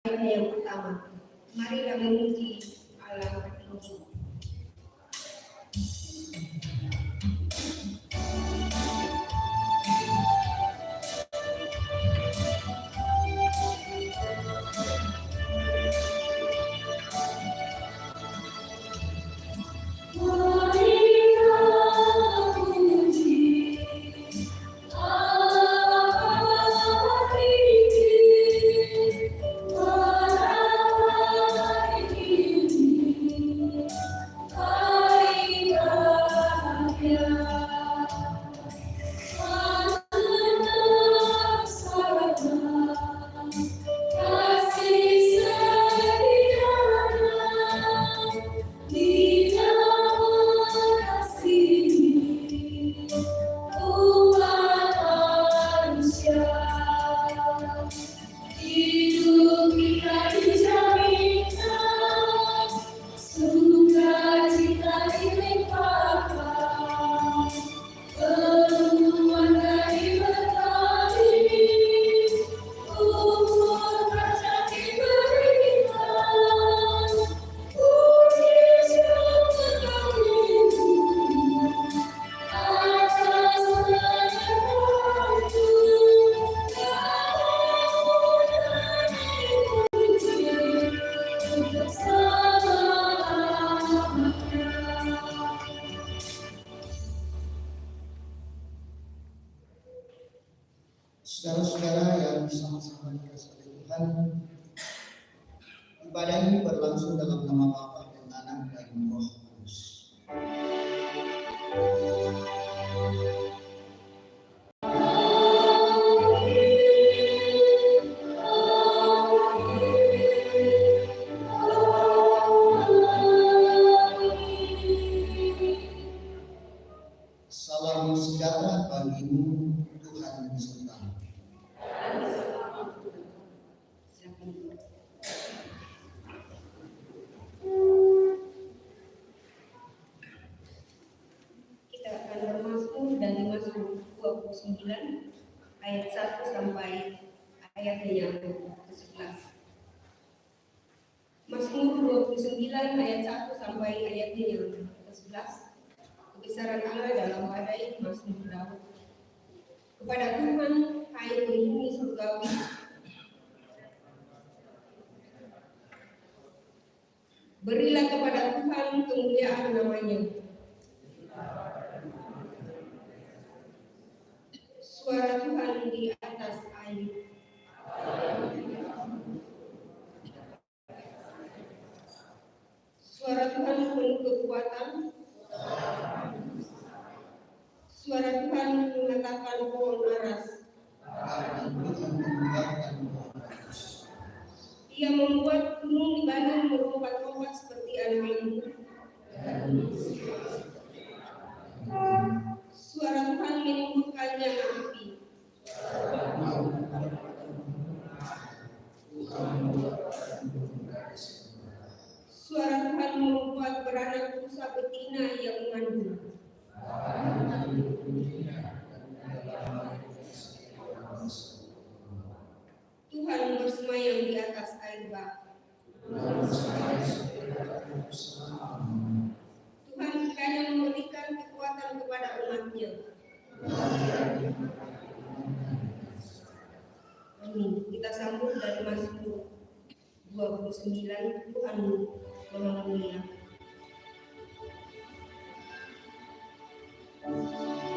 yang utama. Marilah memuji Allah tertinggi. Saudara-saudara yang sama-sama dikasihi Tuhan, ibadah ini berlangsung dalam nama Bapa dan Anak dan Roh Kudus. Salam sejahtera bagimu, Tuhan besertamu. Kita akan bermazmur dari Mazmur 29 ayat 1 sampai ayatnya yang ke-11. Mazmur 29 ayat 1 sampai ayatnya yang ke-11. Kebesaran Allah dalam badai, Mazmur Daud. Kepada Tuhan, hai penghuni surgawi, berilah kepada Tuhan kemuliaan namanya. Suara Tuhan di atas air. Suara Tuhan penuh kekuatan. Suara Tuhan mengatakan pohon aras. Ia membuat gunung di Bandung melompat-lompat seperti anak-anak. Suara Tuhan menimbulkannya api. Suara Tuhan membuat beranak rusa betina yang mengandung. Tuhan bersemayam di atas air bah. Tuhan kadang memberikan kekuatan kepada umatnya. Amin. Kita sambut dari Mazmur 29. Tuhan Maha Mulia. Oh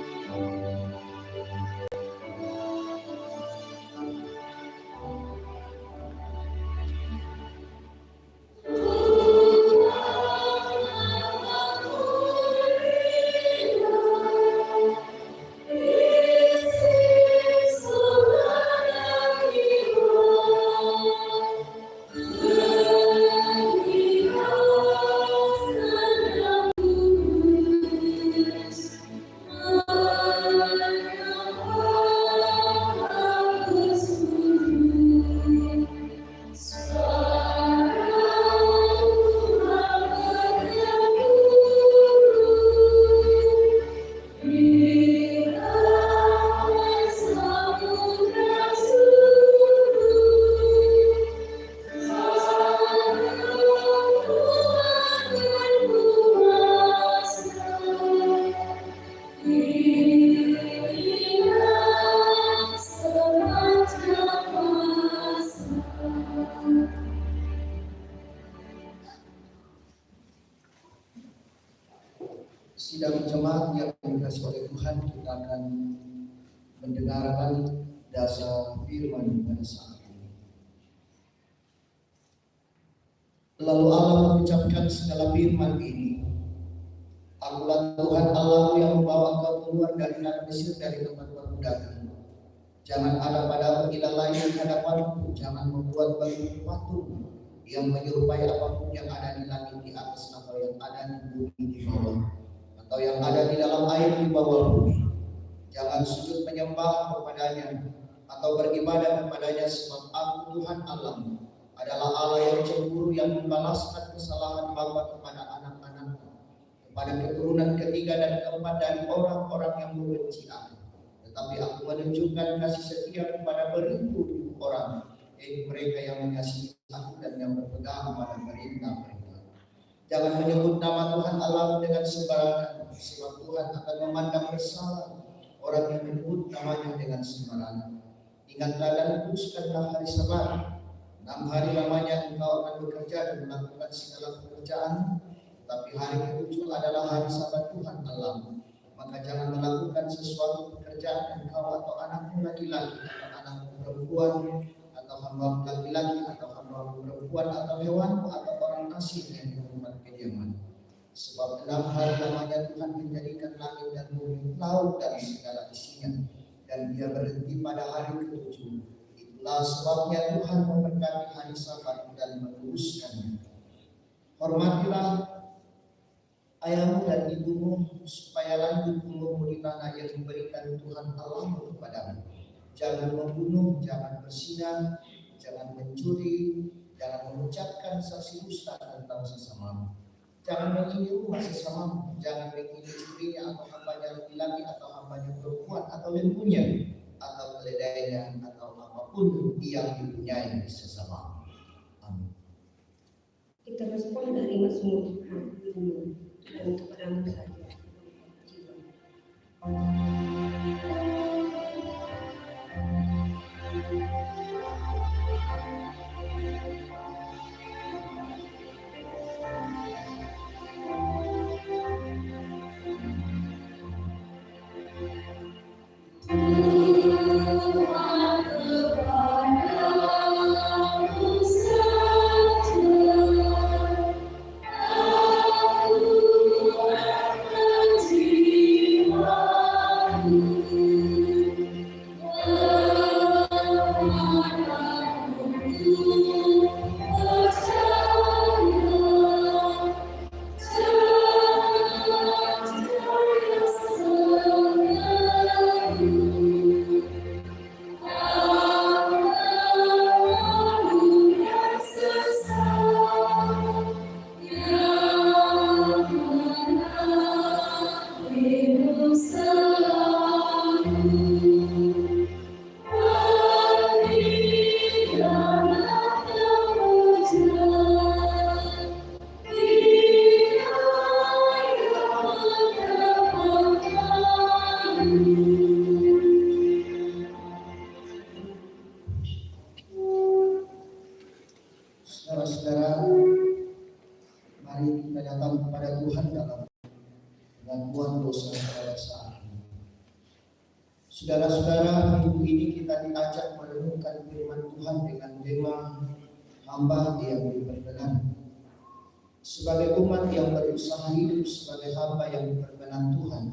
Sidang jemaat yang dikasihi oleh Tuhan, kita akan mendengarkan dasar firman pada saat ini. Lalu Allah mengucapkan segala firman ini, Akulah Tuhan Allahmu yang membawa engkau keluar dari tanah Mesir, dari tempat perbudakan. Jangan ada padamu ilah lain di hadapanku, jangan membuat patung yang menyerupai apapun yang ada di langit di atas atau yang ada di bumi di bawah, atau yang ada di dalam air di bawah bumi. Jangan sujud menyembah kepadanya atau beribadah kepadanya, sebab Aku Tuhan Allahmu adalah Allah yang cemburu, yang membalaskan kesalahan bapa kepada anak-anaknya, kepada keturunan ketiga dan keempat dari orang-orang yang membenci Aku. Tetapi Aku menunjukkan kasih setia kepada beribu-ribu orang, yaitu mereka yang mengasihi Aku dan yang berpegang pada perintah-perintah. Jangan menyebut nama Tuhan Allah dengan sembarangan, sebab Tuhan akan memandang bersalah orang yang menyebut namanya dengan sembarangan. Ingatlah dan kuduskanlah hari Sabat. 6 hari lamanya engkau akan bekerja dan melakukan segala pekerjaan, tapi hari ke-7 adalah hari Sabat Tuhan Allah. Maka jangan melakukan sesuatu pekerjaan engkau atau anakmu laki-laki atau anakmu perempuan atau hambamu laki-laki atau hambamu perempuan atau hewanmu atau orang asing yang di tempat kediaman. Sebab 6 hari lamanya Tuhan menjadikan langit dan bumi, laut dan segala isinya, dan Dia berhenti pada hari ke-7. Itulah sebabnya Tuhan memberkati hari Sabat dan menguduskannya. Hormatilah ayahmu dan ibumu, supaya lanjut umurmu di tanah yang diberikan Tuhan Allahmu kepadamu. Jangan membunuh, jangan berzina, jangan mencuri, jangan mengucapkan saksi dusta tentang sesamamu. Jangan mengingini rumah sesamamu, jangan mengingini istrinya atau hambanya laki-laki atau hambanya perempuan atau lembunya atau keledainya atau apapun yang dipunyai sesamamu. Amin. Kita respon dari Mazmur 60 dan kepadamu saja. Saudara-saudara, mari kita datang kepada Tuhan dalam pengakuan dosa pada saat ini. Saudara-saudara, minggu ini kita diajak merenungkan firman Tuhan dengan tema hamba yang diperkenan. Sebagai umat yang berusaha hidup sebagai hamba yang diperkenan Tuhan,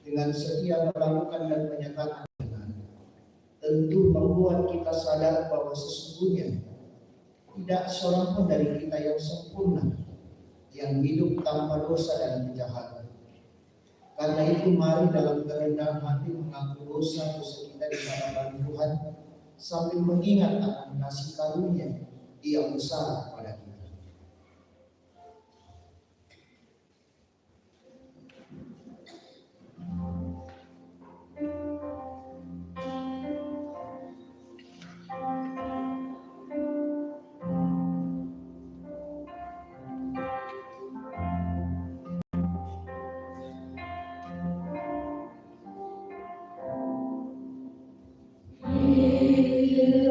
dengan setia melakukan dan menyatakan benar, tentu membuat kita sadar bahwa sesungguhnya tidak seorang pun dari kita yang sempurna, yang hidup tanpa dosa dan kejahatan. Karena itu mari dalam kerendahan hati mengaku dosa-dosa kita di hadapan Tuhan, sambil mengingat akan kasih karunia yang besar kepada kita.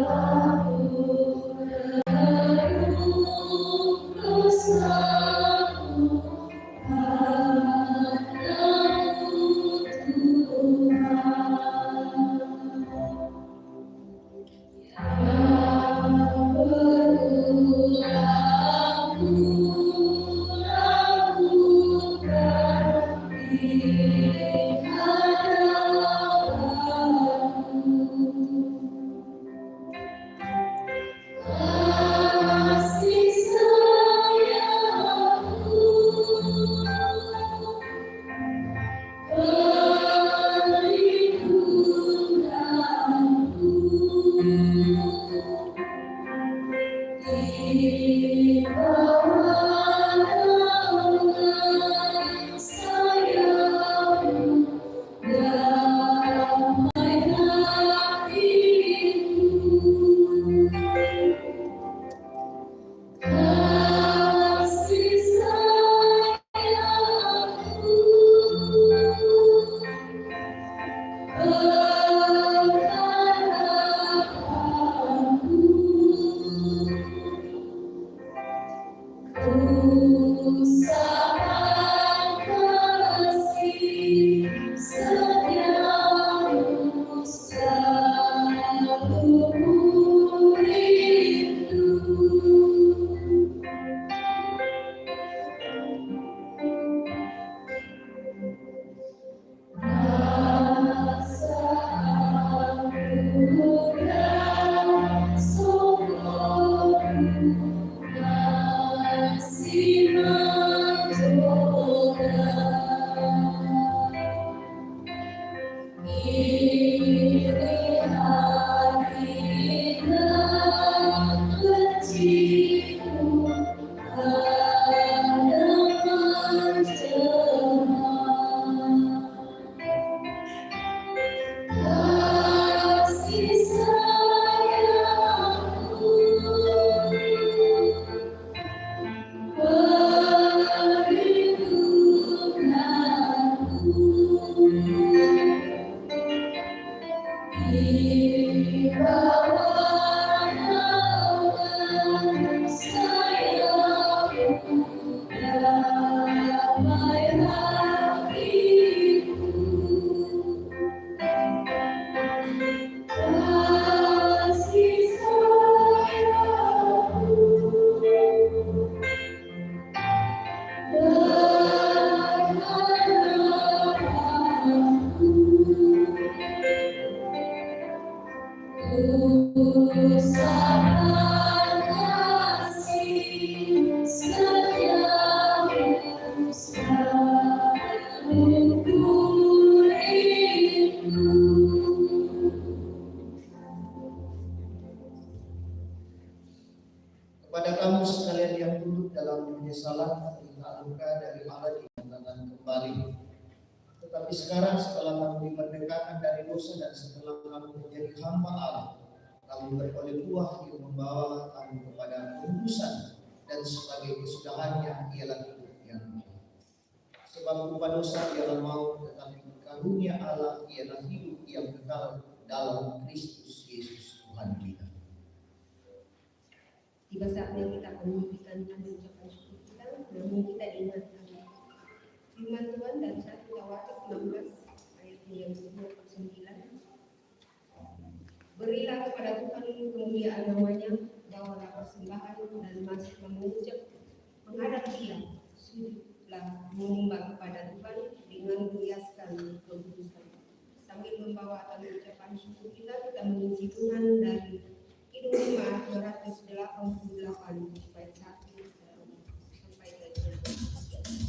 Aku Kepada kamu sekalian yang duduk dalam penyesalan, luka dari Allah dinyatakan kembali. Tetapi sekarang setelah kamu dimerdekakan dari dosa dan setelah kamu menjadi hamba Allah, kamu beroleh buah yang membawa kamu kepada kehudusan, dan sebagai kesudahannya ialah hidup yang mulia. Sebab rupa dosa ialah maut, tetapi karunia Allah ialah hidup yang kekal dalam Kristus Yesus Tuhan kita. Tiba saatnya kita menghentikan ucapan syukur kita, namun kita diingatkan firman Tuhan dari 1 Tawarik 16 ayat yang ke-9. Berilah kepada Tuhan kemuliaan namanya, bawalah persembahan dan masih mengucap menghadap Dia, sujudlah menyembah kepada Tuhan dengan menghiaskan kekudusan. Sambil membawa ucapan syukur kita memuji Tuhan dari Kidung 5 288 bait 1 sampai bait 3.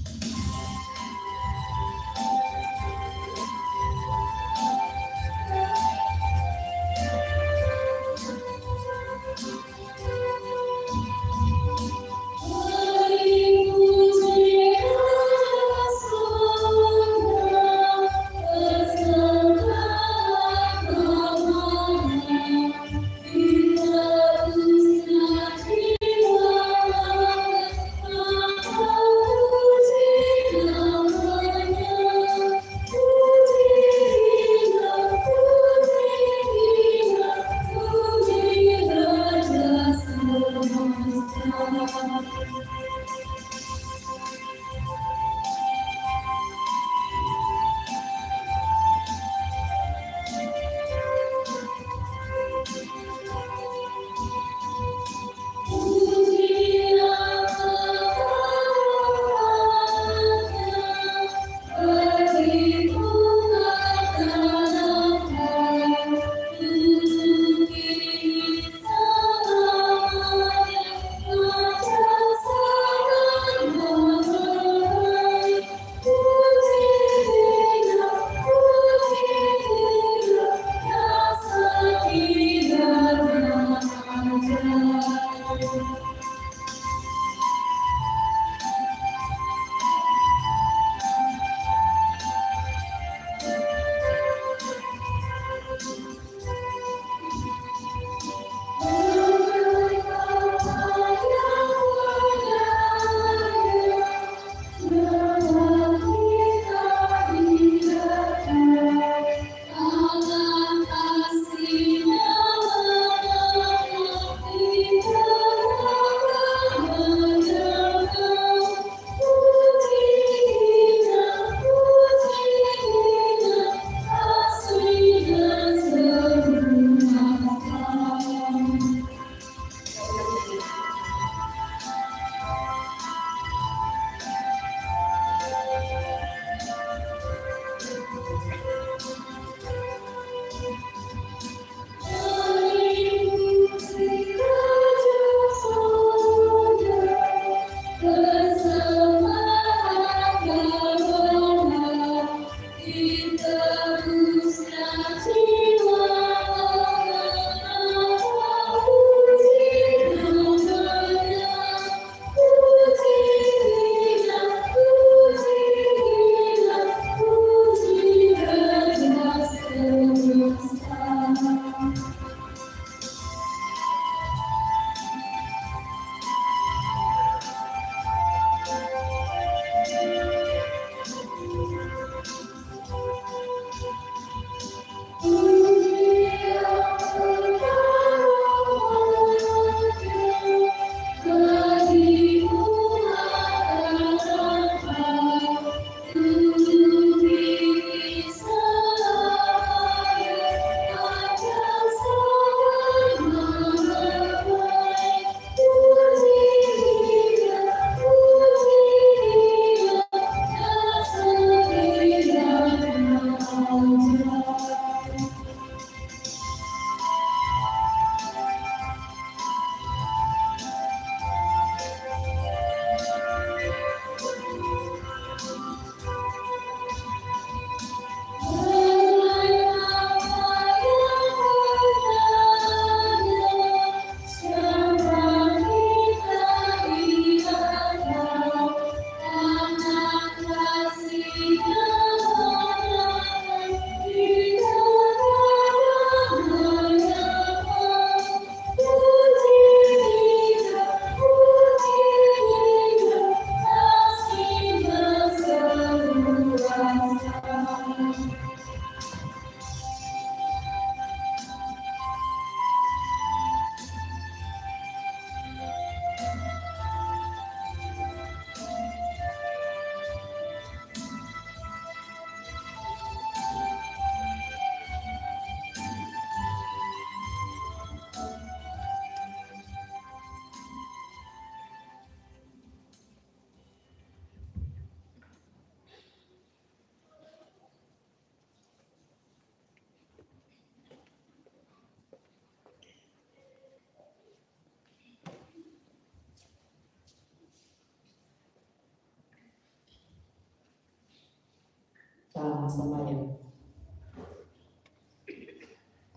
Kita sembahyang.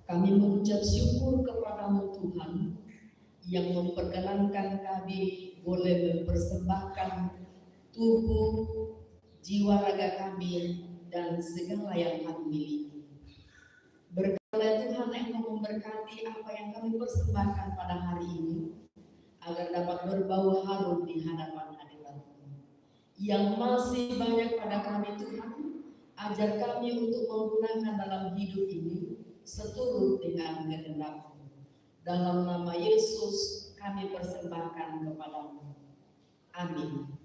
Kami mengucap syukur kepadamu Tuhan yang memperkenankan kami boleh mempersembahkan tubuh, jiwa raga kami dan segala yang kami miliki. Berkala Tuhan Engkau memberkati apa yang kami persembahkan pada hari ini agar dapat berbau harum di hadapan hadirat-Mu. Yang masih banyak pada kami Tuhan, ajar kami untuk menggunakan dalam hidup ini seturut dengan kehendak-Mu. Dalam nama Yesus kami persembahkan kepadamu. Amin.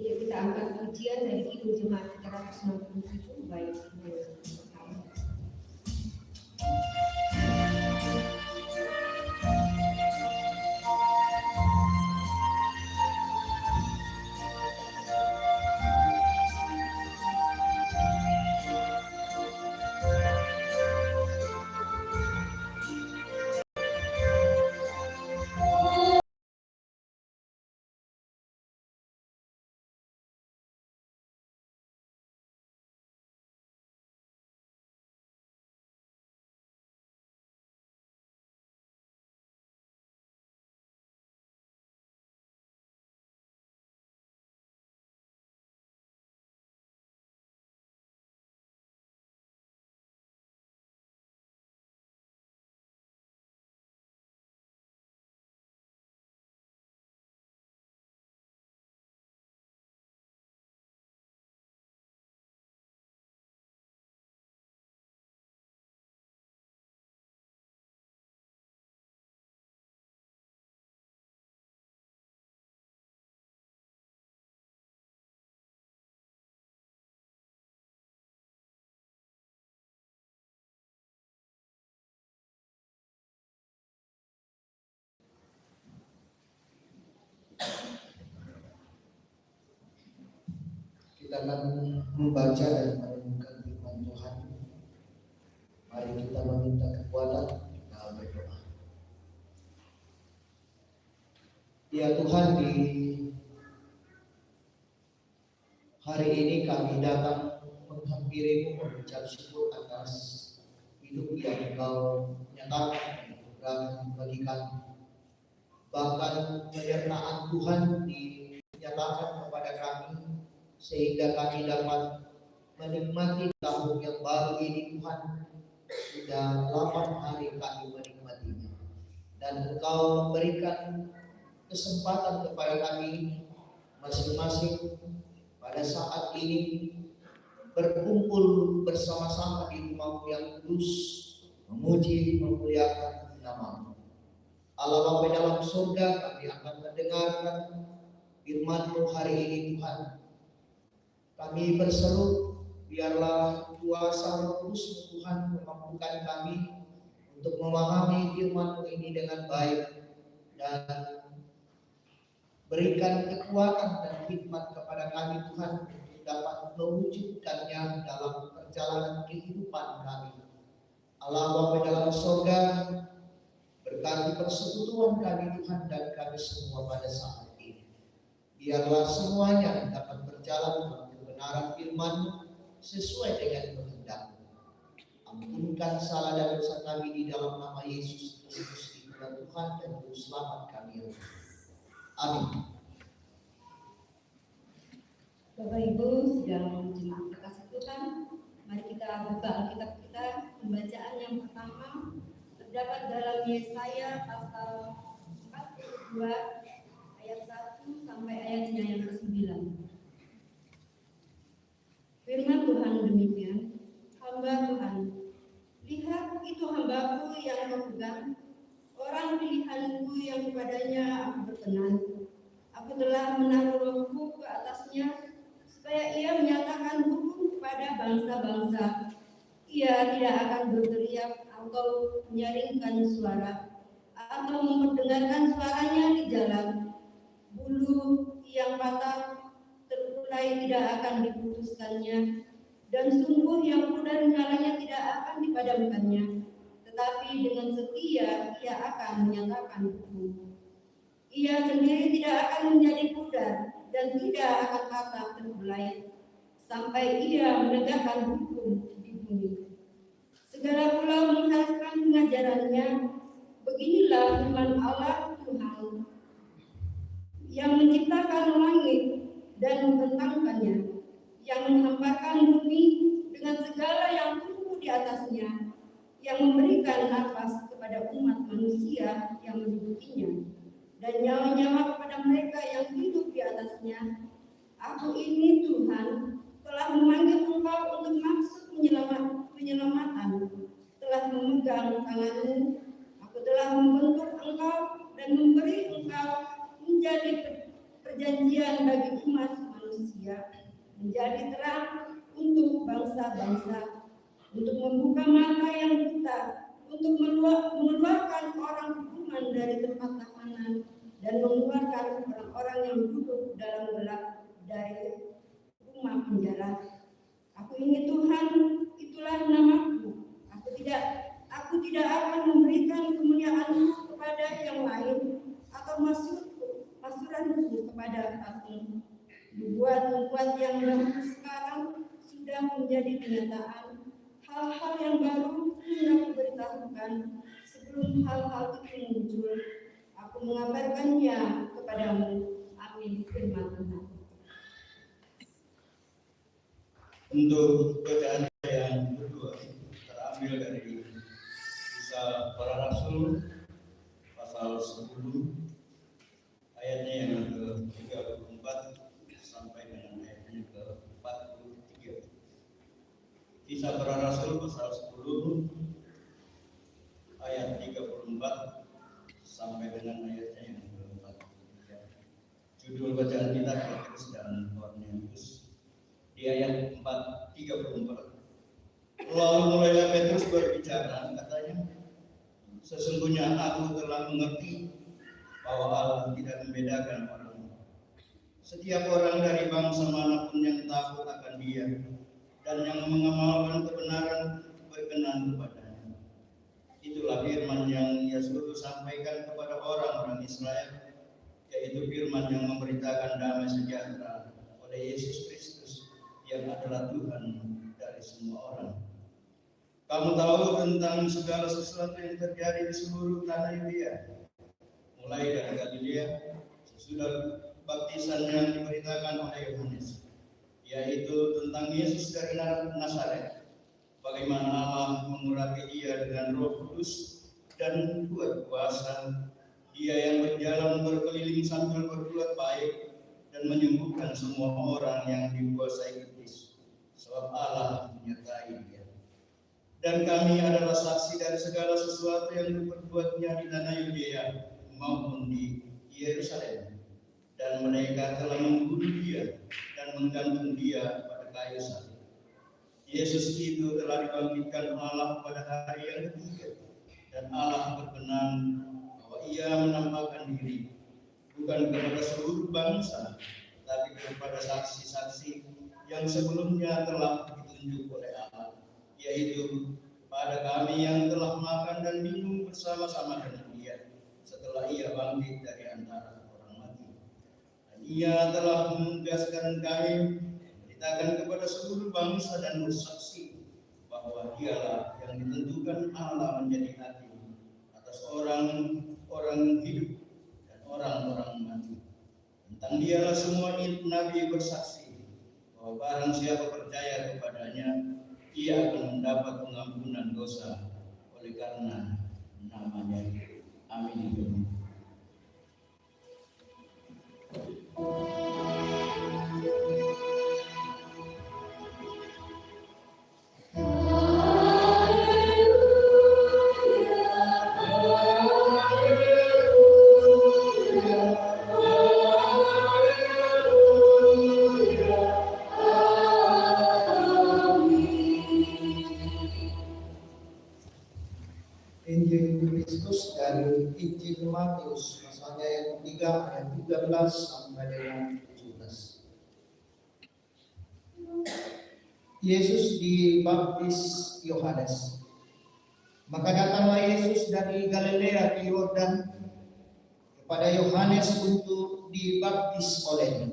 Kita angkat pujian dari Kidung Jemaat 367 baik pertama. Kita akan membaca dan merenungkan firman Tuhan. Mari kita meminta kekuatan dalam berdoa. Ya Tuhan, di hari ini kami datang menghampiri-Mu mengucap syukur atas hidup yang Engkau nyatakan bagi kami. Bahkan penyertaan Tuhan dinyatakan kepada kami sehingga kami dapat menikmati tahun yang baru ini. Tuhan, sudah 8 hari kami menikmatinya, dan Engkau memberikan kesempatan kepada kami masing-masing pada saat ini berkumpul bersama-sama di rumah-Mu yang kudus, memuji, memuliakan nama-Mu. Allah Bapa dalam surga, kami akan mendengarkan firman-Mu hari ini Tuhan. Kami berseru, biarlah kuasa Roh Kudus Tuhan memampukan kami untuk memahami firman-Mu ini dengan baik, dan berikan kekuatan dan hikmat kepada kami Tuhan untuk dapat mewujudkannya dalam perjalanan kehidupan kami. Allah Bapa dalam surga, berkati persekutuan kami Tuhan dan kami semua pada saat ini. Biarlah semuanya dapat berjalan dalam kebenaran firman-Mu sesuai dengan kehendak-Mu. Ampunkan salah dan dosa kami di dalam nama Yesus Kristus, Tuhan dan Juru Selamat kami. Amin. Bapak Ibu sedang jemaat kasih Tuhan, mari kita buka Alkitab kita. Pembacaan yang pertama terdapat dalam Yesaya pasal 42 ayat 1 sampai ayatnya yang ke-9. Firman Tuhan demikian, hamba Tuhan, lihat itu hambaku yang kupegang, orang pilihanku yang kepadanya aku berkenan. Aku telah menaruh rohku ke atasnya, supaya ia menyatakan hukum kepada bangsa-bangsa. Ia tidak akan berteriak atau menyaringkan suara atau mendengarkan suaranya di jalan. Bulu yang patah terkulai tidak akan diputuskannya, dan sumbu yang pudar nyalanya tidak akan dipadamkannya. Tetapi dengan setia ia akan menyatakan hukum. Ia sendiri tidak akan menjadi pudar dan tidak akan patah terkulai sampai ia menegakkan hukum di bumi. Segala pulau mengharapkan pengajarannya. Beginilah firman Allah Tuhan yang menciptakan langit dan membentangkannya, yang menghamparkan bumi dengan segala yang tumbuh di atasnya, yang memberikan nafas kepada umat manusia yang mendudukinya, dan nyawa-nyawa kepada mereka yang hidup di atasnya. Aku ini Tuhan telah memanggil engkau untuk maksud penyelamatan, telah memegang tanganmu. Aku telah membentuk engkau dan memberi engkau menjadi perjanjian bagi umat manusia, menjadi terang untuk bangsa-bangsa, untuk membuka mata yang buta, untuk mengeluarkan orang hukuman dari tempat tahanan, dan mengeluarkan orang-orang yang duduk dalam gelap dari rumah penjara. Aku ini Tuhan, itulah namaku. Aku tidak akan memberikan kemuliaanmu kepada yang lain, atau masuranku kepada patung. Nubuat-nubuat yang dahulu sekarang sudah menjadi kenyataan. Hal-hal yang baru hendak kuberitahukan sebelum hal-hal itu muncul. Aku mengabarkannya kepadamu. Amin. Firman Tuhan. Untuk bacaan yang kedua terambil dari Kisah Para Rasul pasal 10 ayatnya yang ke-34 sampai dengan ayatnya ke-43. Kisah Para Rasul pasal 10 ayat 34 sampai dengan ayatnya yang ke-43. Judul bacaan kita Petrus dan Kornelius di ayat 34. Lalu mulailah Petrus berbicara, katanya, sesungguhnya aku telah mengerti bahwa Allah tidak membedakan orang. Setiap orang dari bangsa manapun yang takut akan Dia dan yang mengamalkan kebenaran berkenan kepadanya. Itulah firman yang Ia suruh sampaikan kepada orang-orang Israel, yaitu firman yang memberitakan damai sejahtera oleh Yesus Kristus yang adalah Tuhan dari semua orang. Kamu tahu tentang segala sesuatu yang terjadi di seluruh tanah Yudea, mulai dari Galilea sesudah baptisan yang diberitakan oleh Yohanes, yaitu tentang Yesus dari Nazaret, bagaimana Allah mengurapi Dia dengan Roh Kudus dan kuat kuasa, Dia yang berjalan berkeliling sambil berbuat baik dan menyembuhkan semua orang yang dikuasai iblis, sebab Allah menyertai Dia. Dan kami adalah saksi dari segala sesuatu yang diperbuatnya di tanah Yudea maupun di Yerusalem. Dan mereka telah membunuh Dia dan menggantung Dia pada kayu salib. Yesus itu telah dibangkitkan Allah pada hari yang ketiga, dan Allah berkenan bahwa Ia menampakkan diri bukan kepada seluruh bangsa, tapi kepada saksi-saksi yang sebelumnya telah ditunjuk oleh Allah, yaitu pada kami yang telah makan dan minum bersama-sama dengan Dia setelah Ia bangkit dari antara orang mati. Dan Ia telah menugaskan kami memberitakan kepada seluruh bangsa dan bersaksi bahwa Dialah yang ditentukan Allah menjadi hakim atas orang-orang hidup dan orang-orang mati. Tentang Dialah semua nabi bersaksi bahwa barang siapa percaya kepadanya, ia akan mendapat pengampunan dosa oleh karena nama-Nya. Amin. Injil Kristus dari Injil Matius pasalnya yang ketiga ayat 13 sampai dengan 17. Yesus dibaptis Yohanes. Maka datanglah Yesus dari Galilea ke Yordan kepada Yohanes untuk dibaptis olehnya.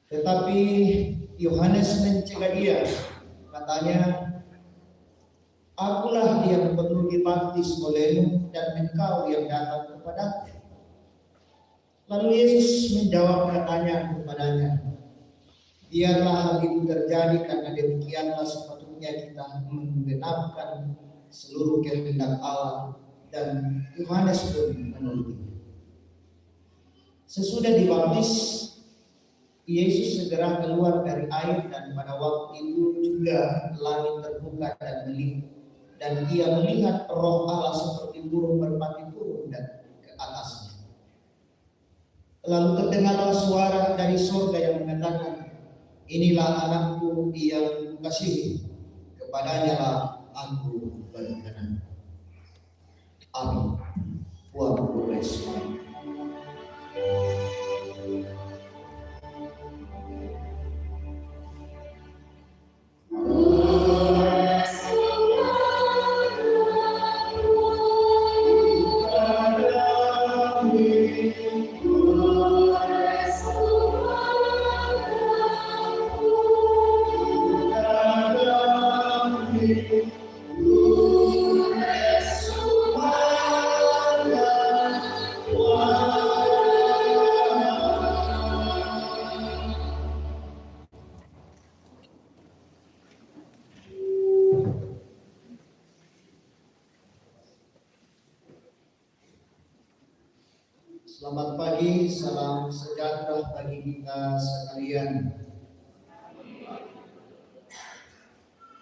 Tetapi Yohanes mencegah dia, katanya, "Akulah yang perlu dibaptis olehmu dan engkau yang datang kepadaku." Lalu Yesus menjawab katanya kepadanya, "Biarlah hal itu terjadi karena demikianlah sepatutnya kita menggenapkan seluruh kehendak Allah." Dan Yohanes pun menuruti. Sesudah dibaptis, Yesus segera keluar dari air dan pada waktu itu juga langit terbuka dan ia melihat Roh Allah seperti burung merpati turun dan ke atasnya. Lalu terdengarlah suara dari surga yang mengatakan, "Inilah anakku yang kukasihi, kepadanya lah aku berkenan." Amin. Tuhan berkati. Selamat pagi, salam sejahtera bagi kita sekalian.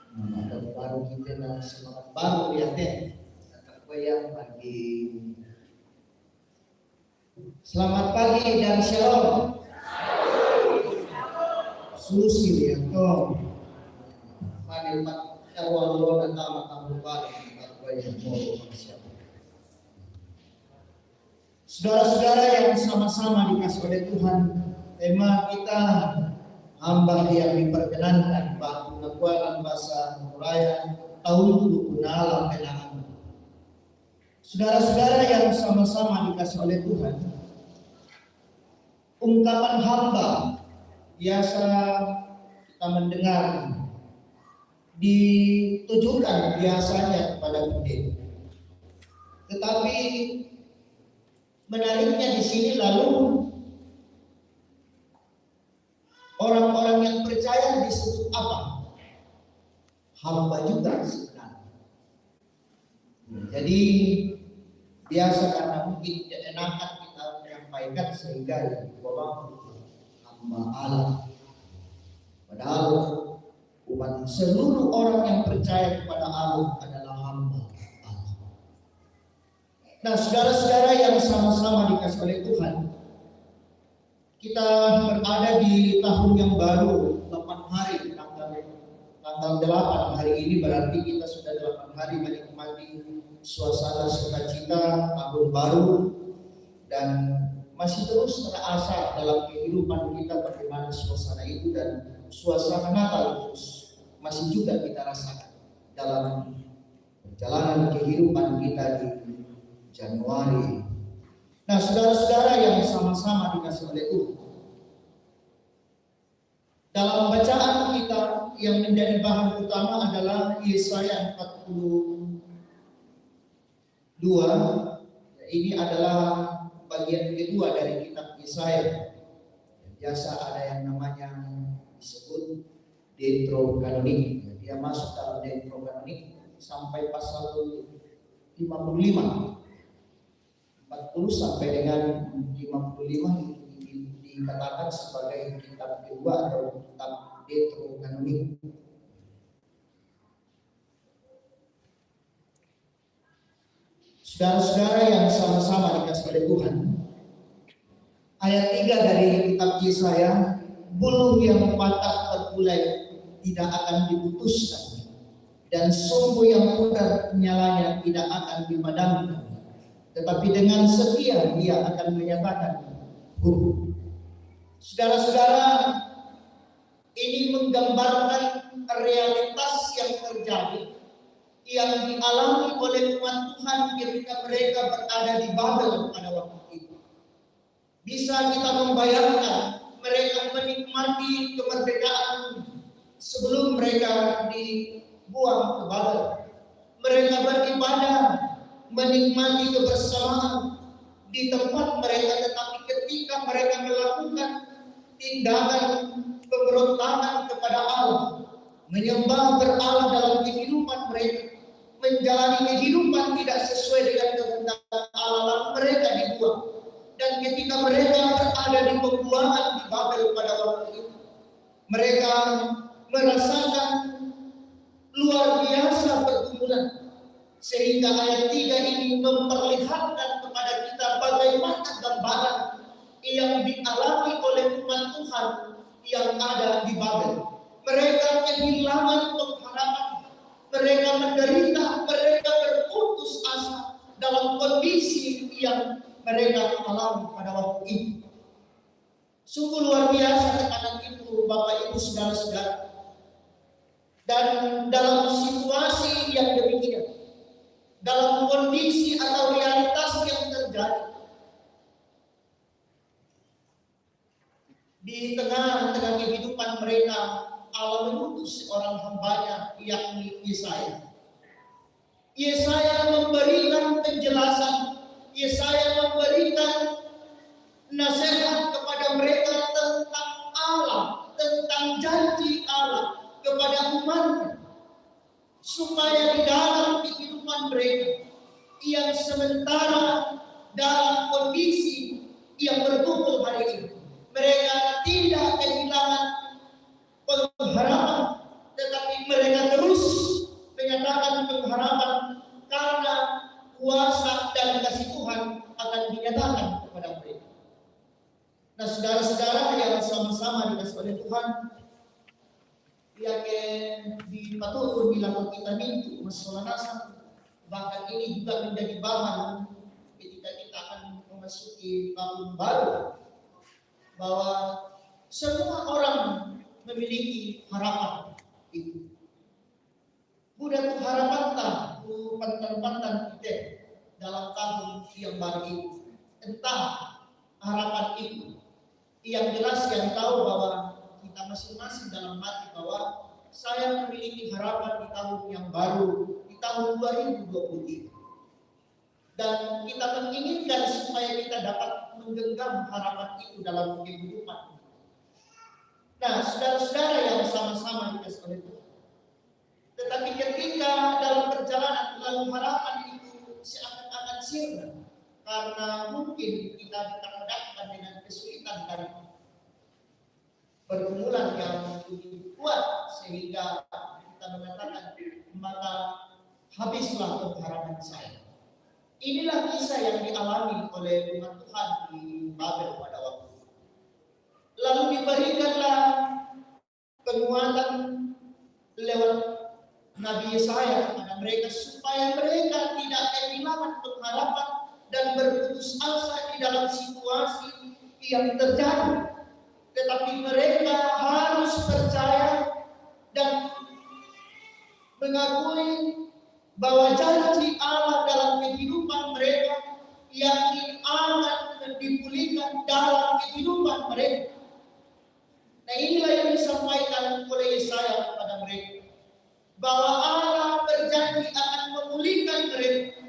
Semangat baru kita dan semangat baru ya teh. Yang pagi. Selamat pagi dan shalom. Susi ya toh. Mari Pak Erwan dan tamu baru yang mau siapa. Saudara-saudara yang sama-sama dikasih oleh Tuhan, tema kita hamba yang diperkenankan bagi pengakuan bahasa Melayu tahun kunala penangan. Saudara-saudara yang sama-sama dikasih oleh Tuhan, ungkapan hamba biasa kita mendengar ditujukan biasanya kepada pendeta. Tetapi menariknya di sini lalu orang-orang yang percaya disebut apa? Hamba juga sebenarnya. Jadi biasa karena mungkin tidak enakan kita menyampaikan sehingga dibawa hamba Allah. Padahal umat seluruh orang yang percaya kepada Allah adalah hamba. Nah, saudara-saudara yang sama-sama dikasih oleh Tuhan, kita berada di tahun yang baru, 8 hari, tanggal 8 hari ini berarti kita sudah 8 hari menikmati suasana sukacita tahun baru dan masih terus terasa dalam kehidupan kita bagaimana suasana itu dan suasana Natal terus masih juga kita rasakan dalam perjalanan kehidupan kita di Januari. Nah, saudara-saudara yang sama-sama dikasih oleh Tuhan, dalam bacaan kita yang menjadi bahan utama adalah Yesaya 42. Ini adalah bagian kedua dari kitab Yesaya. Biasa ada yang namanya disebut Deuterokanonik. Dia masuk dalam Deuterokanonik sampai pasal 55. 40 sampai dengan 55 dikatakan sebagai kitab kedua atau kitab Deuterokanonik. Saudara-saudara yang sama-sama dikasih oleh Tuhan, ayat 3 dari kitab Yesaya, bulu yang patah terkulai tidak akan diputuskan, dan sumbu yang pudar nyalanya tidak akan dipadamkan, tetapi dengan setia Dia akan menyatakan hukum. Saudara-saudara, ini menggambarkan realitas yang terjadi, yang dialami oleh umat Tuhan ketika mereka berada di Babel pada waktu itu. Bisa kita membayangkan mereka menikmati kemerdekaan sebelum mereka dibuang ke Babel. Mereka beribadah, menikmati kebersamaan di tempat mereka, tetapi ketika mereka melakukan tindakan pemberontakan kepada Allah, menyembah berhala dalam kehidupan mereka, menjalani kehidupan tidak sesuai dengan kehendak Allah, lalu mereka dibuang. Dan ketika mereka berada di pembuangan di Babel pada waktu itu, mereka merasakan luar biasa pergumulan, sehingga ayat 3 ini memperlihatkan kepada kita bagaimana gambaran yang dialami oleh umat Tuhan yang ada di Babel. Mereka kehilangan pengharapan, mereka menderita, mereka berputus asa dalam kondisi yang mereka alami pada waktu itu. Sungguh luar biasa tekanan itu, Bapak Ibu saudara-saudara. Dan dalam situasi yang demikian, dalam kondisi atau realitas yang terjadi, di tengah-tengah kehidupan mereka, Allah mengutus seorang hambanya, yakni Yesaya. Yesaya memberikan penjelasan, Yesaya memberikan nasihat kepada mereka tentang Allah, tentang janji Allah kepada umatnya, supaya di dalam kehidupan mereka yang sementara dalam kondisi yang berkumpul hari ini, mereka tidak kehilangan pengharapan, tetapi mereka terus menyatakan pengharapan karena kuasa dan kasih Tuhan akan dinyatakan kepada mereka. Nah, saudara-saudara yang sama-sama dikasih oleh Tuhan, yang dipatuhi bilang kita minggu masalah nasa, bahkan ini juga menjadi bahan ketika kita akan memasuki tahun baru, bahwa semua orang memiliki harapan itu. Budak harapan tak pantan-pantan kita dalam tahun yang baru ini. Entah harapan itu. Yang jelas yang tahu bahwa kita masing-masing dalam hati bahwa saya memiliki harapan di tahun yang baru, di tahun 2023. Dan kita menginginkan supaya kita dapat menggenggam harapan itu dalam kehidupan. Nah, saudara-saudara yang sama-sama dikasih oleh Tuhan. Tetapi ketika dalam perjalanan lalu harapan itu seakan-akan sirna, karena mungkin kita dihadapkan dengan kesulitan dan pergumulan yang lebih kuat, sehingga kita mengatakan, maka habislah pengharapan saya. Inilah kisah yang dialami oleh umat Tuhan di Babel pada waktu itu. Lalu diberikanlah penguatan lewat Nabi Yesaya kepada mereka, supaya mereka tidak kehilangan pengharapan dan berputus asa di dalam situasi yang terjadi. Tetapi mereka harus percaya dan mengakui bahwa janji Allah dalam kehidupan mereka yang akan dipulihkan dalam kehidupan mereka. Nah, inilah yang disampaikan oleh Yesaya kepada mereka, bahwa Allah berjanji akan memulihkan mereka.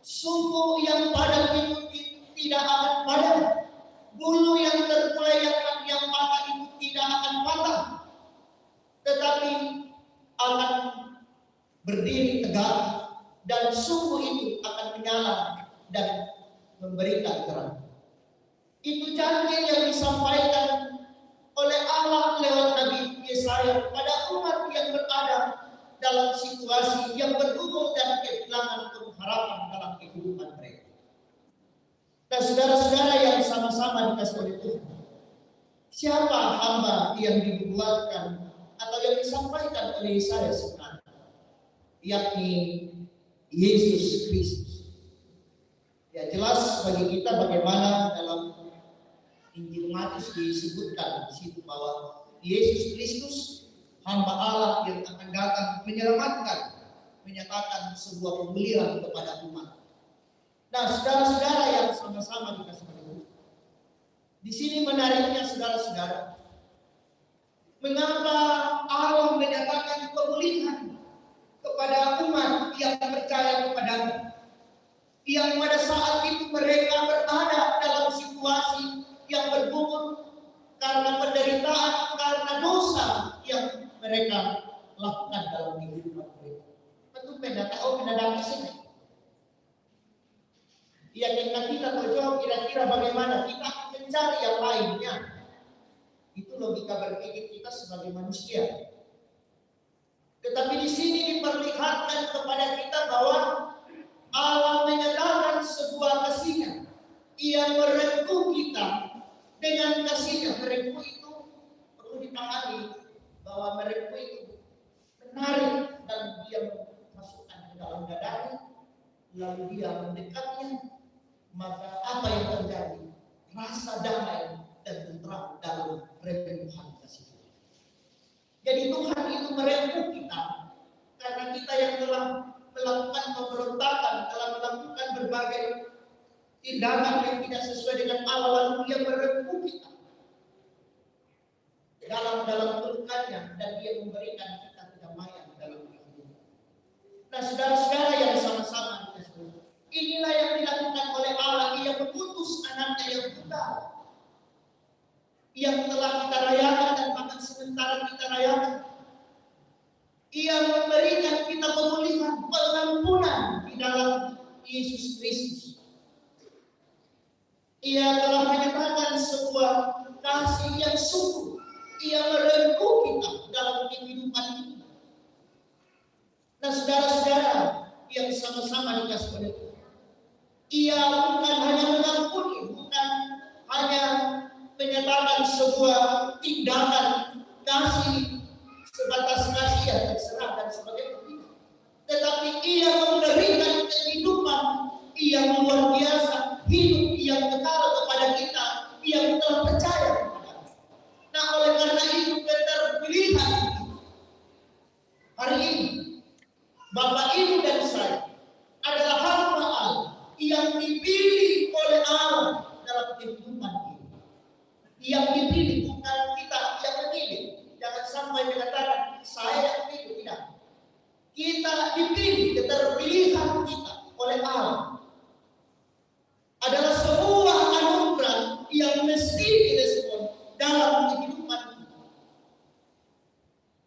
Sumbu yang padat itu tidak akan padat, bulu yang terkoyak yang patah itu tidak akan patah, tetapi akan berdiri tegak, dan sumbu itu akan menyala dan memberikan terang. Itu janji yang disampaikan oleh Allah lewat Nabi Yesaya kepada umat yang berada dalam situasi yang bergumul dan kehilangan pengharapan dalam kehidupan mereka. Dan saudara-saudara yang sama-sama dikasih oleh Tuhan, siapa hamba yang dibuatkan atau yang disampaikan oleh Yesaya sebenarnya? yakni Yesus Kristus. Ya, jelas bagi kita bagaimana dalam Injil Matius disebutkan di situ bahwa Yesus Kristus hamba Allah yang akan datang menyelamatkan, menyatakan sebuah pemulihan kepada umat. Nah, saudara-saudara yang sama-sama dikasih Tuhan, di sini menariknya saudara-saudara, mengapa Allah menyatakan pemulihan kepada umat yang percaya kepadanya, yang pada saat itu mereka berada dalam situasi yang bergumul karena penderitaan, karena dosa yang mereka lakukan dalam kehidupan mereka. Tentu pendatang sini. Ya, karena kita berjauh kira-kira bagaimana kita akan mencari yang lainnya. Itu logika berpikir kita sebagai manusia. Tetapi di sini diperlihatkan kepada kita bahwa Allah menyatakan sebuah kasih-Nya. Ia merengkuh kita dengan kasih-Nya. Merengkuh itu perlu dipahami bahwa merengkuh itu menarik dan dia masukkan ke dalam dadanya, lalu dia mendekatnya. Maka apa yang terjadi? Rasa damai dan tentram dalam rengkuhan kasih. Jadi Tuhan itu merengkuh kita karena kita yang telah melakukan pemberontakan, telah melakukan berbagai tindakan yang tidak sesuai dengan Allah, lalu Dia merengkuh kita dalam pelukannya dan Dia memberikan kita kedamaian dalam kehidupan. Nah, saudara-saudara yang sama-sama dikasihi, inilah yang dilakukan oleh Allah. Ia mengutus anaknya yang tunggal, yang telah kita rayakan dan bahkan sementara kita rayakan. Ia memberikan kita pemulihan, pengampunan di dalam Yesus Kristus. Ia telah menyatakan sebuah kasih yang sungguh. Ia merengkuh kita dalam kehidupan ini. Nah, saudara-saudara yang sama-sama dikasih oleh Tuhan, Ia bukan hanya mengampuni, bukan hanya menyatakan sebuah tindakan kasih sebatas kasih yang terserah dan sebagainya, tetapi Ia memberikan kehidupan yang luar biasa, hidup yang kekal kepada kita yang telah percaya kepada. Nah, oleh karena itu keterpilihan hari ini Bapak, Ibu dan saya adalah hamba Allah yang dipilih oleh Allah dalam kehidupan ini. Yang dipilih, bukan kita yang memilih. Jangan sampai mengatakan saya yang pilih, tidak. Kita dipilih, keterpilihan kita oleh Allah adalah sebuah anugerah yang mesti direspon dalam kehidupan kita.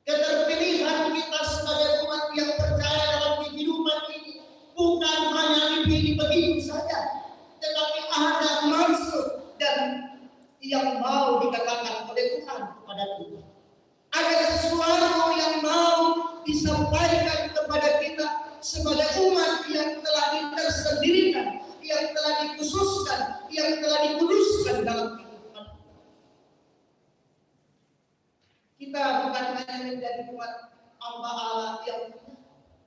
Keterpilihan kita sebagai umat yang percaya dalam kehidupan ini bukan hanya dipilih begitu saja, tetapi ada maksud dan yang mau dikatakan oleh Tuhan kepada kita. Ada sesuatu yang mau disampaikan kepada kita sebagai umat yang telah ditersendirikan, yang telah dikhususkan, yang telah dikuduskan dalam kehidupan. Kita bukan hanya menjadi umat hamba Allah yang tidak,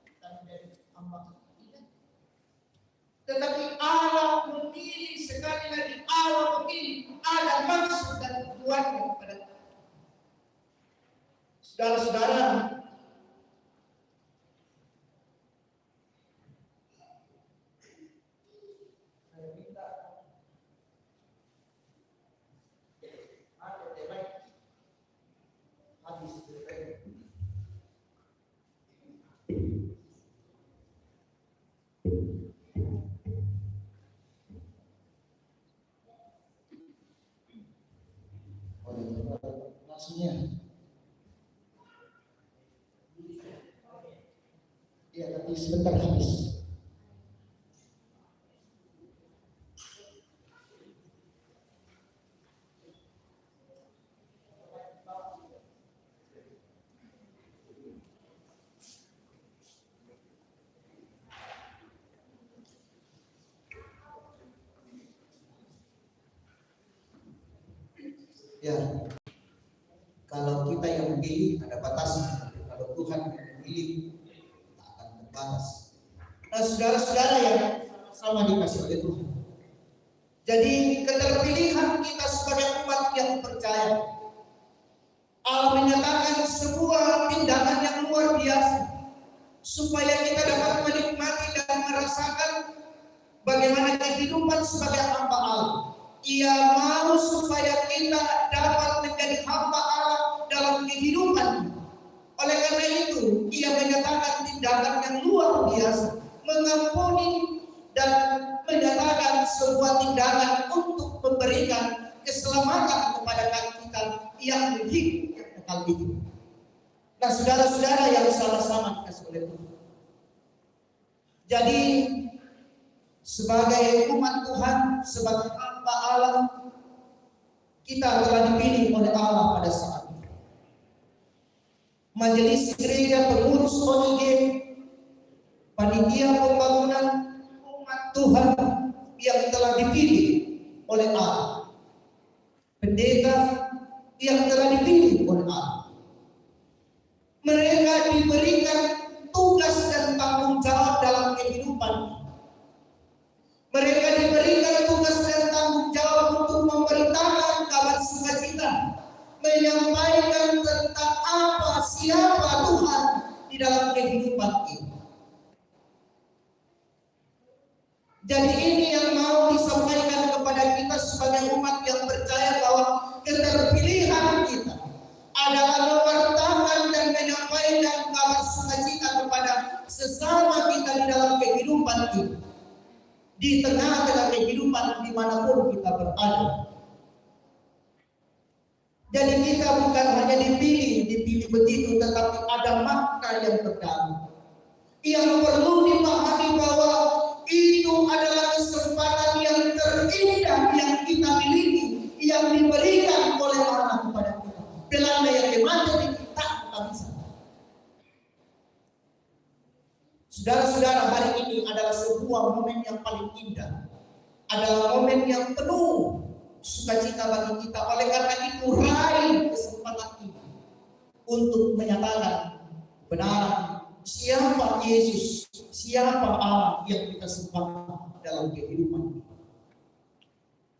kita menjadi hamba tidak. Tetapi Allah memilih, sekali lagi Allah memilih, ada maksud dan tujuannya kepada kita. Saudara-saudara, saya minta ada temai habis berkait. Nasinya. Ya, tapi sebentar habis. Ya, kalau kita yang memilih ada batasnya. Kalau Tuhan yang memilih, tak akan terbatas. Nah, saudara-saudara yang sama dikasih oleh Tuhan. Jadi keterpilihan kita sebagai umat yang percaya, Allah menyatakan sebuah tindakan yang luar biasa supaya kita dapat menikmati dan merasakan bagaimana kehidupan sebagai hamba Allah. Ia mau supaya kita dapat menjadi hamba Allah dalam kehidupan. Oleh karena itu, ia menyatakan tindakan yang luar biasa, mengampuni dan menyatakan sebuah tindakan untuk memberikan keselamatan kepada kita yang hidup yang kekal itu. Nah, saudara-saudara yang sama-sama dikasih oleh Tuhan. Jadi sebagai umat Tuhan, sebagai hamba Allah, kita telah dipilih oleh Allah pada saat itu. Majelis gereja, pengurus OIG, panitia pembangunan umat Tuhan yang telah dipilih oleh Allah, pendeta yang telah dipilih oleh Allah. Mereka diberikan tugas dan tanggung jawab dalam kehidupan. Mereka diberikan tugas dan tanggung jawab untuk memberitakan kabar sukacita, menyampaikan tentang apa, siapa Tuhan di dalam kehidupan ini. Jadi ini yang mau disampaikan kepada kita sebagai umat yang percaya bahwa keterpilihan kita adalah mewartakan dan menyampaikan kabar sukacita kepada sesama kita di dalam kehidupan ini, di tengah-tengah kehidupan dimanapun kita berada. Jadi kita bukan hanya dipilih begitu, tetapi ada makna yang terdalam yang perlu dipahami bahwa itu adalah kesempatan yang terindah yang kita miliki, yang diberikan oleh Allah kepada kita. Belanda yang kemana kita bisa. Saudara-saudara, hari ini adalah sebuah momen yang paling indah, adalah momen yang penuh sukacita bagi kita. Oleh karena itu, raih kesempatan ini untuk menyatakan kebenaran siapa Yesus, siapa Allah yang kita sembah dalam kehidupan ini.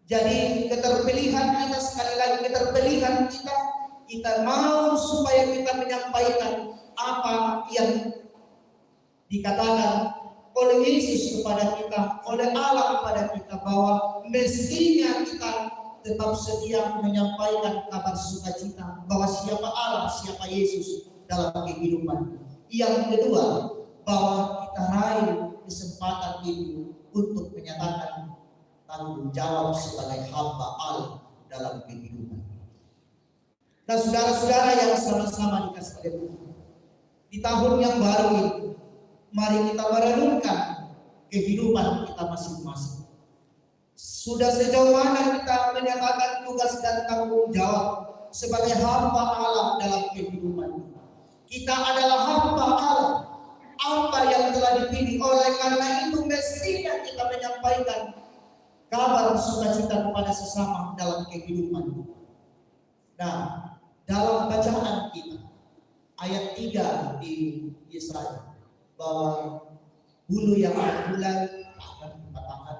Jadi keterpilihan kita, sekali lagi keterpilihan kita mau supaya kita menyampaikan apa yang dikatakan oleh Yesus kepada kita, oleh Allah kepada kita, bahwa mestinya kita tetap sedia menyampaikan kabar sukacita bahwa siapa Allah, siapa Yesus dalam kehidupan. Yang kedua, bahwa kita raih kesempatan itu untuk menyatakan tanggung jawab sebagai hamba Allah dalam kehidupan. Nah, saudara-saudara yang sama-sama dikasih oleh Tuhan, di tahun yang baru ini, mari kita merenungkan kehidupan kita masing-masing. Sudah sejauh mana kita menyatakan tugas dan tanggung jawab sebagai hamba Allah dalam kehidupan kita. Kita adalah hamba Allah, apa yang telah dipilih. Oleh karena itu mestinya kita menyampaikan kabar sukacita kepada sesama dalam kehidupan. Nah, dalam bacaan kita ayat 3 di Yesaya, bahwa bulu yang berbulan akan dipatahkan,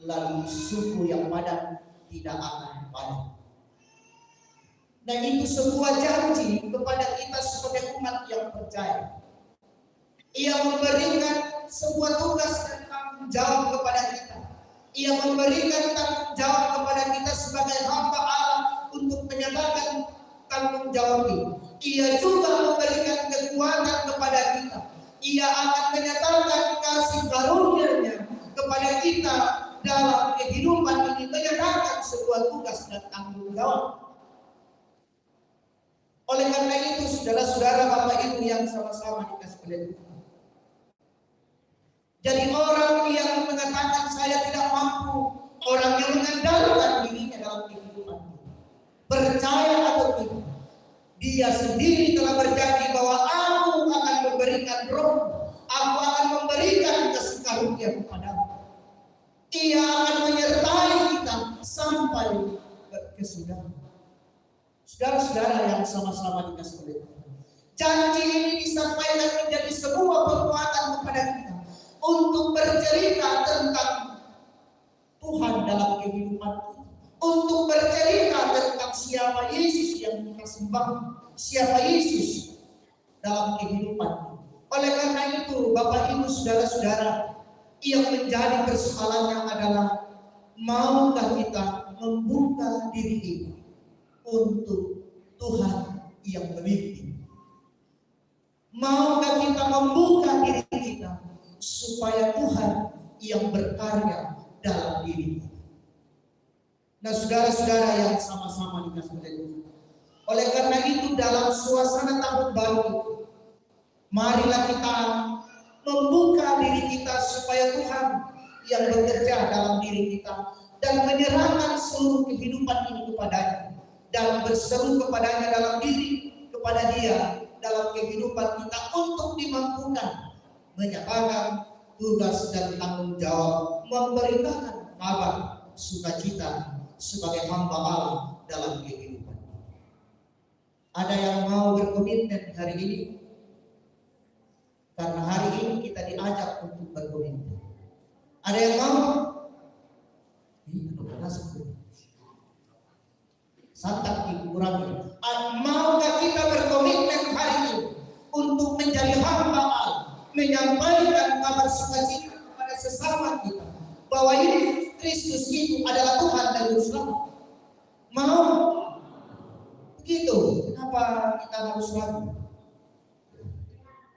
lalu suku yang padat tidak akan padat. Nah, itu sebuah janji kepada kita sebagai umat yang percaya. Ia memberikan sebuah tugas dan tanggung jawab kepada kita. Ia memberikan tanggung jawab kepada kita sebagai hamba Allah untuk menyatakan tanggung jawab ini. Ia juga memberikan kekuatan kepada kita. Ia akan menyatakan kasih karunia-Nya kepada kita dalam kehidupan ini, menyatakan sebuah tugas dan tanggung jawab. Oleh karena itu, saudara-saudara, Bapak Ibu yang sama-sama dikasih oleh Tuhan, jadi orang yang mengatakan saya tidak mampu, orang yang mengandalkan dirinya dalam kehidupan, percaya atau tidak, dia sendiri telah berjanji bahwa aku akan memberikan roh, aku akan memberikan kasih karunia kepadamu. Ia akan menyertai kita sampai kesudahan. Saudara-saudara yang sama-sama dikasih oleh Tuhan, janji ini disampaikan menjadi sebuah penguatan kehidupan kita, untuk bercerita tentang siapa Yesus yang kita sembah, siapa Yesus dalam kehidupan kita. Oleh karena itu, Bapak Ibu saudara-saudara, yang menjadi persoalannya adalah maukah kita membuka diri ini untuk Tuhan yang memimpin? Maukah kita membuka diri kita supaya Tuhan yang berkarya dalam diri kita? Nah, saudara-saudara yang sama-sama dikasih oleh Tuhan, oleh karena itu dalam suasana tahun baru itu, marilah kita membuka diri kita supaya Tuhan yang bekerja dalam diri kita dan menyerahkan seluruh kehidupan ini kepadanya dan berseru kepadanya dalam diri kepada Dia dalam kehidupan kita untuk dimampukan menyatakan tugas dan tanggung jawab memberitakan kabar sukacita sebagai hamba Allah dalam kehidupan. Ada yang mau berkomitmen hari ini? Karena hari ini kita diajak untuk berkomitmen. Ada yang mau? Ini kenapa sebut? Santak dikurangi. Maukah kita berkomitmen hari ini untuk menjadi hamba Allah, menyampaikan kabar sukacita kepada sesama kita bahwa ini Kristus itu adalah Tuhan dan Juru Selamat? Mau? Begitu. Kenapa kita harus ragu?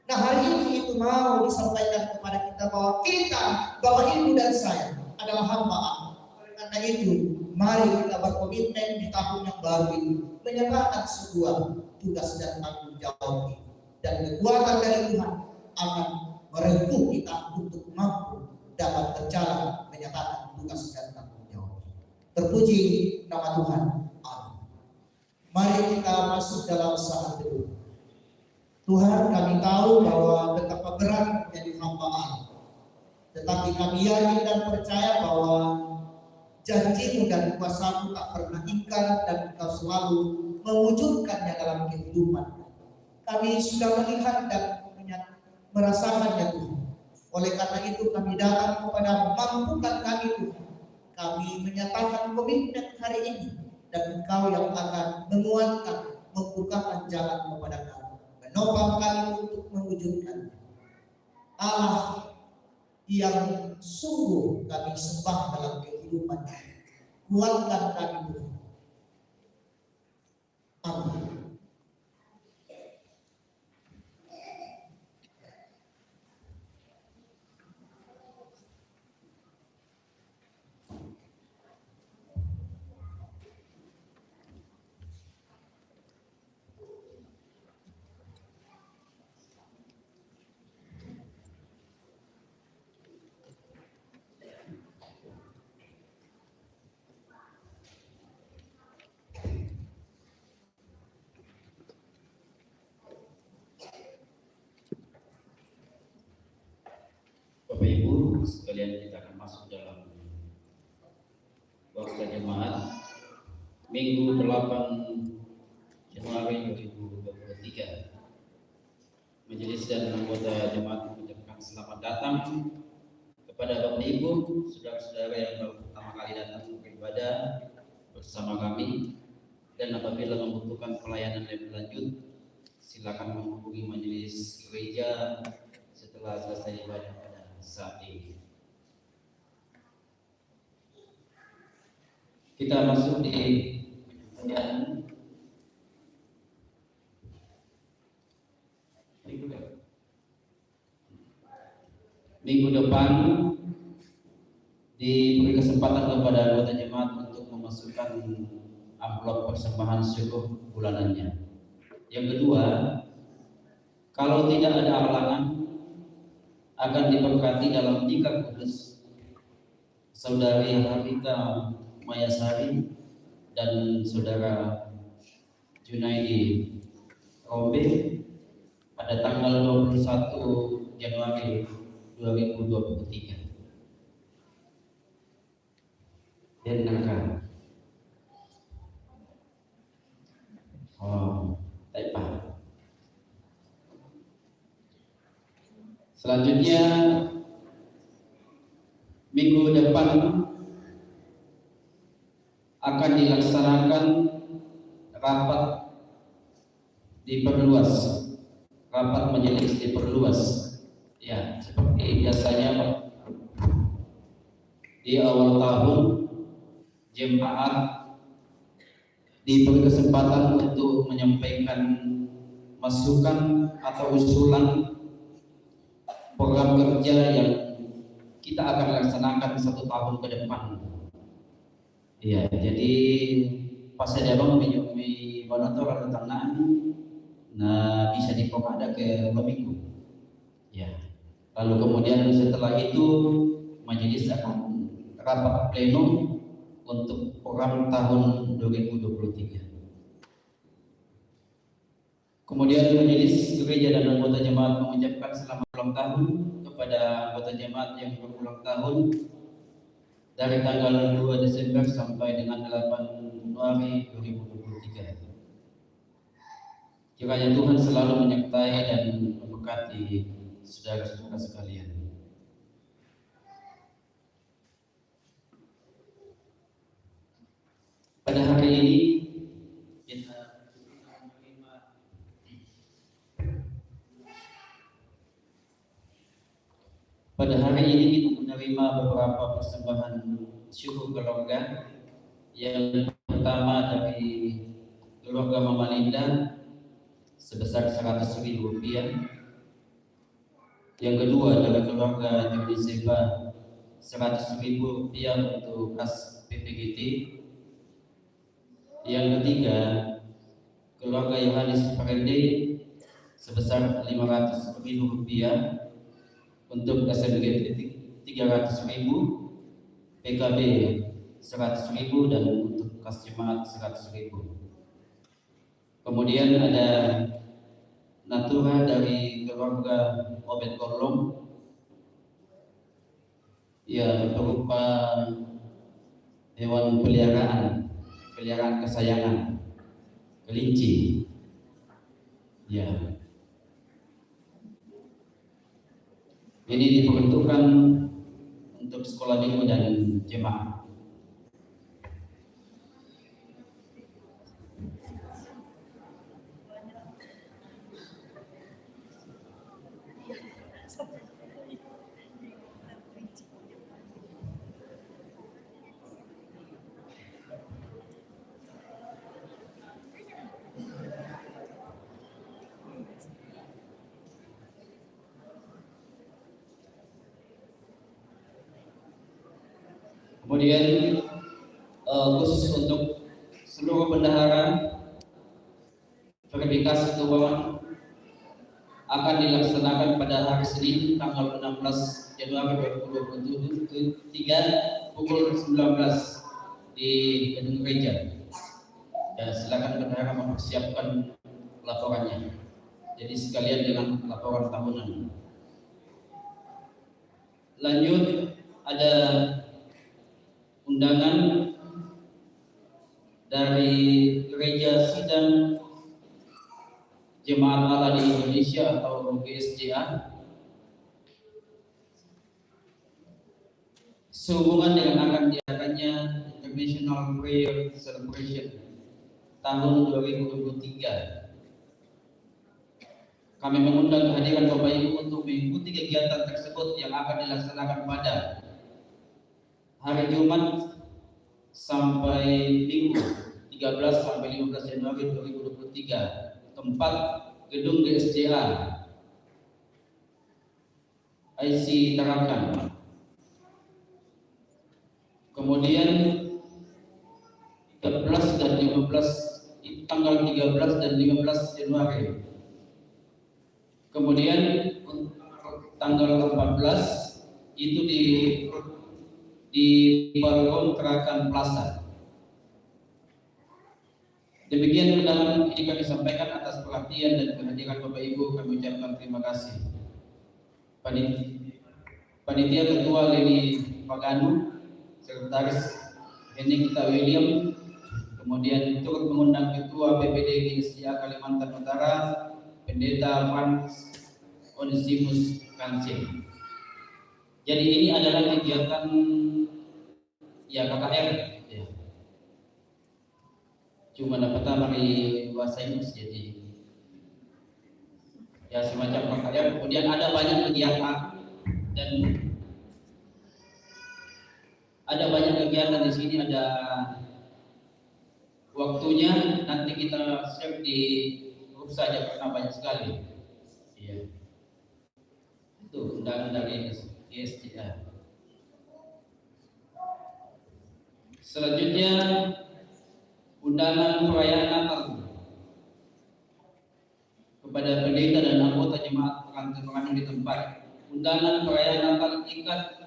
Nah, hari ini itu mau disampaikan kepada kita bahwa kita, Bapak Ibu dan saya adalah hamba Allah. Karena itu, mari kita berkomitmen di tahun yang baru ini menyerahkan sebuah tugas dan tanggung jawab ini. Dan kekuatan dari Tuhan akan merengkuh kita untuk mampu dapat berjalan menyatakan tugas dan tanggung jawab. Terpuji nama Tuhan. Amin. Mari kita masuk dalam saat teduh. Tuhan, kami tahu bahwa betapa berat menjadi hamba Allah. Tetapi kami yakin dan percaya bahwa janji-Mu dan kuasa-Mu tak pernah ingkar dan Engkau selalu mewujudkannya dalam kehidupan kami. Kami sudah melihat dan merasakannya Tuhan. Oleh karena itu kami datang kepada mampukan kami Tuhan. Kami menyatakan komitmen hari ini dan Engkau yang akan menguatkan, membukakan jalan kepada kami, menopang kami untuk mewujudkan Allah yang sungguh kami sembah dalam kehidupan kami. Kuatkan kami Tuhan. Amin. Bapak Ibu sekalian, kita akan masuk dalam waktu jemaat Minggu 8 Januari 2023. Majelis dan anggota jemaat mengucapkan selamat datang kepada Bapak Ibu, saudara-saudara yang baru pertama kali datang beribadah bersama kami, dan apabila membutuhkan pelayanan lebih lanjut, silakan menghubungi majelis gereja setelah selesai ibadah pada saat ini. Kita masuk di pertanyaan minggu depan. Diberi kesempatan kepada anggota jemaat untuk memasukkan amplop persembahan syukur bulanannya. Yang kedua, kalau tidak ada halangan, akan diberkati dalam nikah kudus Saudari Harita Mayasari dan Saudara Junaidi Rombe pada tanggal 21 Januari 2023. Dan nakal. Taipan. Selanjutnya minggu depan akan dilaksanakan rapat diperluas, rapat majelis diperluas. Ya, seperti biasanya Pak, di awal tahun jemaat diberi kesempatan untuk menyampaikan masukan atau usulan program kerja yang kita akan laksanakan 1 tahun ke depan. Ya, jadi pas saya abang menyukai monitor atau tangan, nah bisa ada ke minggu. Ya, lalu kemudian setelah itu majelis akan rapat pleno untuk program tahun 2023. Kemudian majelis gereja dan anggota jemaat mengucapkan selamat ulang tahun kepada anggota jemaat yang berulang tahun dari tanggal 2 Desember sampai dengan 8 Januari 2023. Kiranya Tuhan selalu menyertai dan memberkati saudara-saudara sekalian. Pada hari ini kita menerima beberapa persembahan syukur keluarga. Yang pertama dari keluarga Mama Linda sebesar Rp100.000. Yang kedua dari keluarga Jody Seba Rp100.000 untuk kas PPGT. Yang ketiga keluarga Yohanes Parende sebesar Rp500.000 untuk SMG 300.000, PKB 100.000 dan untuk kas jemaat 100.000. Kemudian ada natura dari keluarga Obed Korlom yang berupa hewan peliharaan kesayangan, kelinci. Ya. Ini diperuntukkan untuk sekolah minggu dan jemaat. Kemudian khusus untuk seluruh bendahara verifikasi keuangan akan dilaksanakan pada hari Senin tanggal 16 Januari 2023 pukul 19 di gedung gereja. Ya, silakan bendahara mempersiapkan laporannya. Jadi sekalian dengan laporan tahunan. Lanjut ada undangan dari Gereja Sidang Jemaat Allah di Indonesia atau GSJA sehubungan dengan akan diadakannya International Prayer Celebration tahun 2023. Kami mengundang kehadiran Bapak Ibu untuk mengikuti kegiatan tersebut yang akan dilaksanakan pada hari Jumat sampai Minggu 13 sampai 15 Januari 2023. Tempat gedung GSJA IC Tarakan. Kemudian 13 dan 15 tanggal 13 dan 15 Januari. Kemudian tanggal 14 itu di Balkon Tarakan Plaza. Demikian undangan ini kami sampaikan atas perhatian dan kehadiran Bapak Ibu. Kami ucapkan terima kasih. Panitia Ketua Leni Paganu, Sekretaris Henikita William, kemudian turut mengundang Ketua PPD GSJA Kalimantan Utara, Pendeta Franz Onesimus Kancing. Jadi ini adalah kegiatan ya KKR ya. cuma dapat dari bahasa Inggris, jadi ya semacam prakarya. Kemudian ada banyak kegiatan dan ada banyak kegiatan di sini, ada waktunya nanti kita share di grup saja karena banyak sekali. Iya. Itu undangan dari ISTA. Selanjutnya undangan perayaan Natal kepada pendeta dan anggota jemaat pengantin di tempat. Undangan perayaan Natal Ikat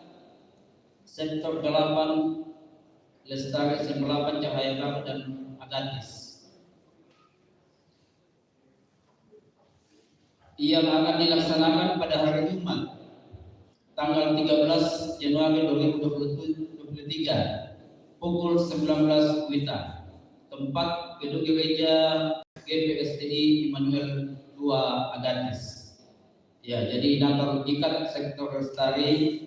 Sektor 8 Lestari 8 Cahaya Baru dan Agatis yang akan dilaksanakan pada hari Jumat tanggal 13 Januari 2023 pukul 19 WITA. Tempat gedung gereja GPSTI Immanuel 2 Agatis. Ya, jadi Natal Ikat Sektor Lestari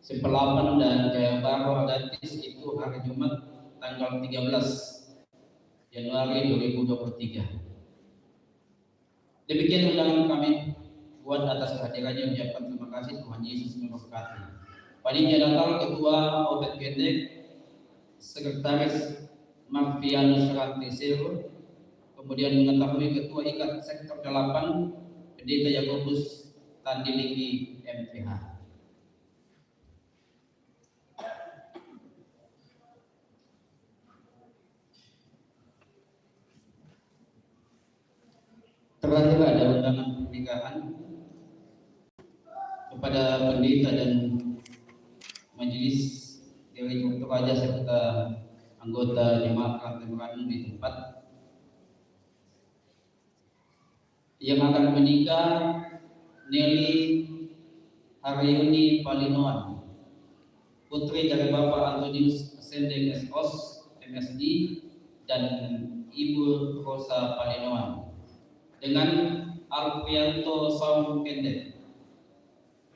8 dan Jaya Baru Agatis itu hari Jumat tanggal 13 Januari 2023. Demikian undangan kami buat atas kehadirannya, ucapkan terima kasih. Tuhan Yesus memberkati. Panitia Natal Ketua Obed Pendek, Sekretaris Marvianus Rantisir, kemudian mengetahui Ketua Ikat Sektor 8 Pendeta Yakobus Tandiliki MTH. Terakhir ada undangan pernikahan kepada pendeta dan majelis Direktur Raja serta anggota jemaat pengantin di tempat yang akan menikah. Nelly Haryuni Palinoan, putri dari Bapak Antonius Sendeng SOS MSD dan Ibu Rosa Palinoan, dengan Alfianto Saum Pendek,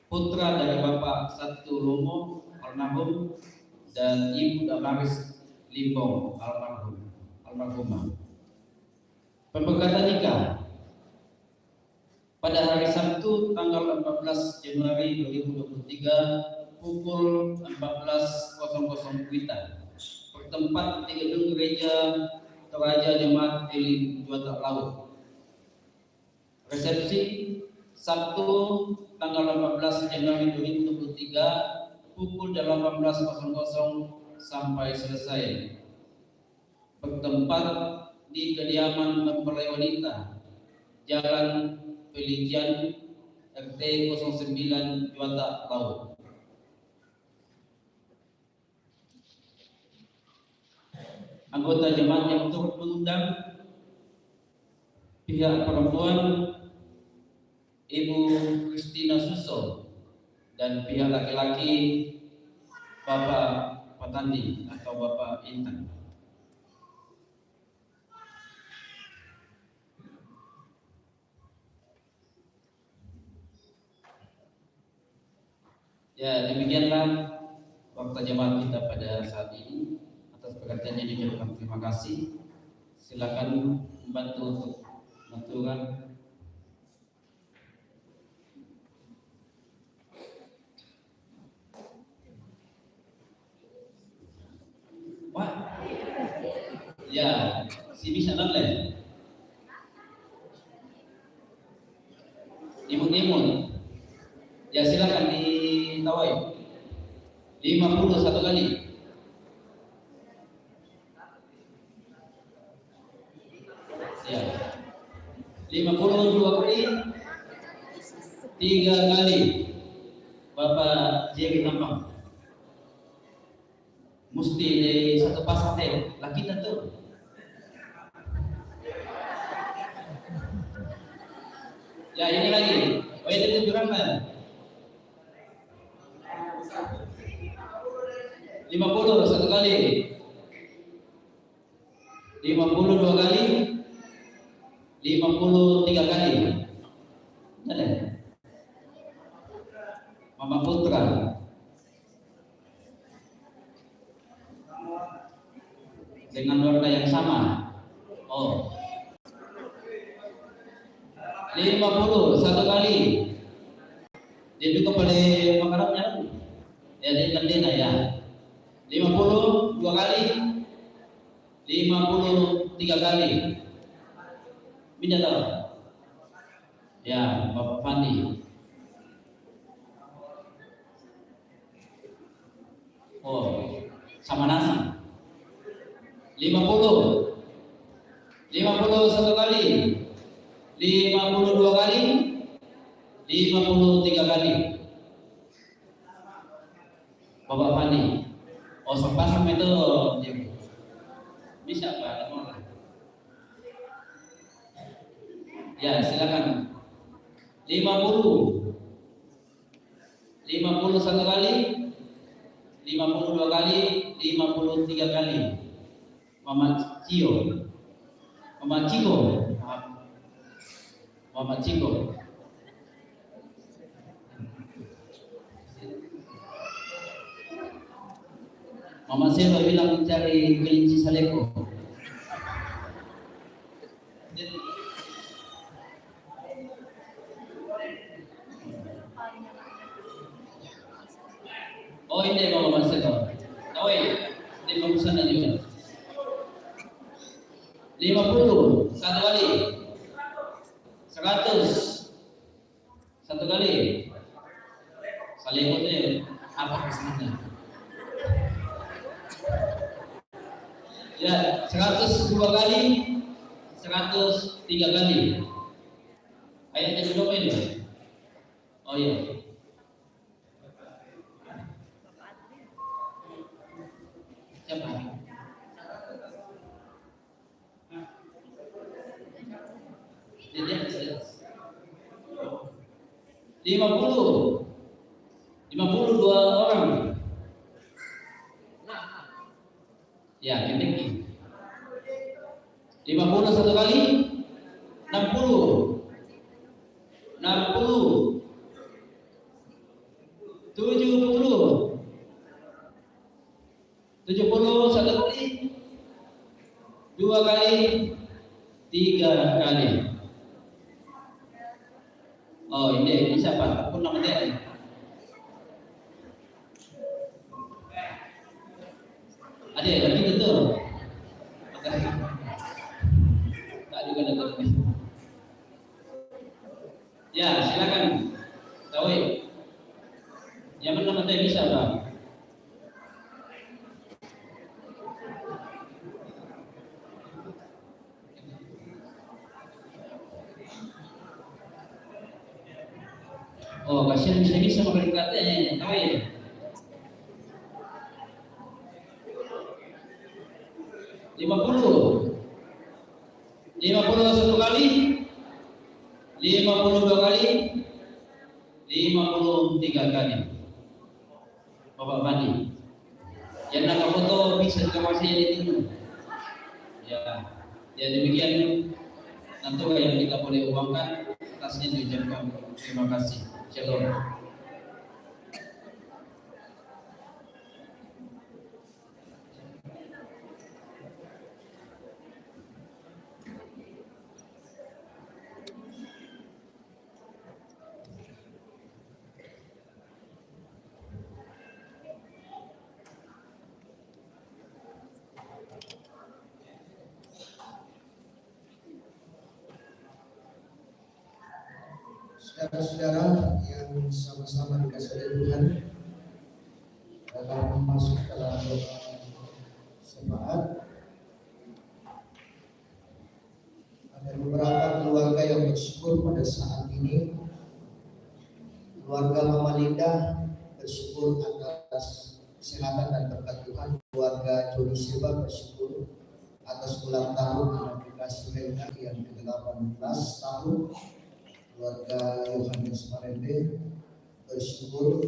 putra dari Bapak Satu Romo almarhum dan Ibu Damaris Limbong almarhumah. Pemberkatan nikah pada hari Sabtu tanggal 14 Januari 2023 pukul 14.00 WITA bertempat di gedung gereja Toraja Jemaat Elim Juata Laut. Resepsi Sabtu tanggal 18 Januari 2023 pukul 18.00 sampai selesai. Bertempat di kediaman mempelai wanita, Jalan Pelijian RT 09 Juata Laut. Anggota jemaat yang turut mengundang: pihak perempuan Ibu Kristina Suso dan pihak laki-laki Bapak Patandi atau Bapak Intan. Ya, demikianlah waktu jemaat kita pada saat ini. Atas perhatiannya diucapkan terima kasih. Silakan membantu untuk menentukan. Wah, ya, si bisa noleh. Imut-imut. Ya, silakan ditawai. 50 satu kali. Ya. 50 dua kali. 3 kali. Bapak Jerry Tampang. Mesti dari satu pasang deh, laki tentu. Ya, ini lagi. Oh, ini tunjukkan kan? 50 satu kali. 50 dua kali. 50 3 kali. Ada. Mama Putra. Dengan warna yang sama. 50 satu kali. Dia juga pada makanannya. Ya dia kandina ya. 50 dua kali. 50 tiga kali. Bisa tahu? Ya, Bapak Fandi. Oh, sama nasi. 50 satu kali. 50 dua kali. 50 tiga kali. Bapak Fandi. Oh, sepasang itu bisa Pak? Ya, silakan. 50 satu kali, 50 dua kali, 50 tiga kali. Mama Cio, Mama Ciko, Mama Ciko. Mama saya bilang mencari kelinci saleko. Oh ini Mama saya tahu ya, ini bagusan juga. 50 satu kali, 100 satu kali. Saleko itu apa kesannya? Ya, 100 dua kali, 100 tiga kali. Ayatnya berapa ini? Oh iya. Siapa? Jadi 50 dua orang. Ya, pendek. 50 satu kali, 60 70 satu kali, dua kali, tiga kali. Oh ini bisa Pak, pun namanya. Ada lagi betul. Tak juga ada lagi. Ya silakan. Tahu ya. Yang mana namanya bisa Pak? Oh, kasihan bisa makan katanya, tahu ya? Lima puluh satu kali, 50 dua kali, 50 tiga kali. Bapak Fandi, yang nak foto bisa juga masih di sini. Ya demikian. Nanti yang kita boleh uangkan, atasnya diucapkan terima kasih. Shalom. Saudara-saudara yang sama-sama dikasih oleh Tuhan, dalam masuk dalam doa syafaat, ada beberapa keluarga yang bersyukur pada saat ini. Keluarga Mama Linda bersyukur atas kesehatan dan berkat Tuhan. Keluarga Joni Silva bersyukur atas ulang tahun anak kekasih Helga yang ke-18 tahun. Keluarga Yohanes Marende bersyukur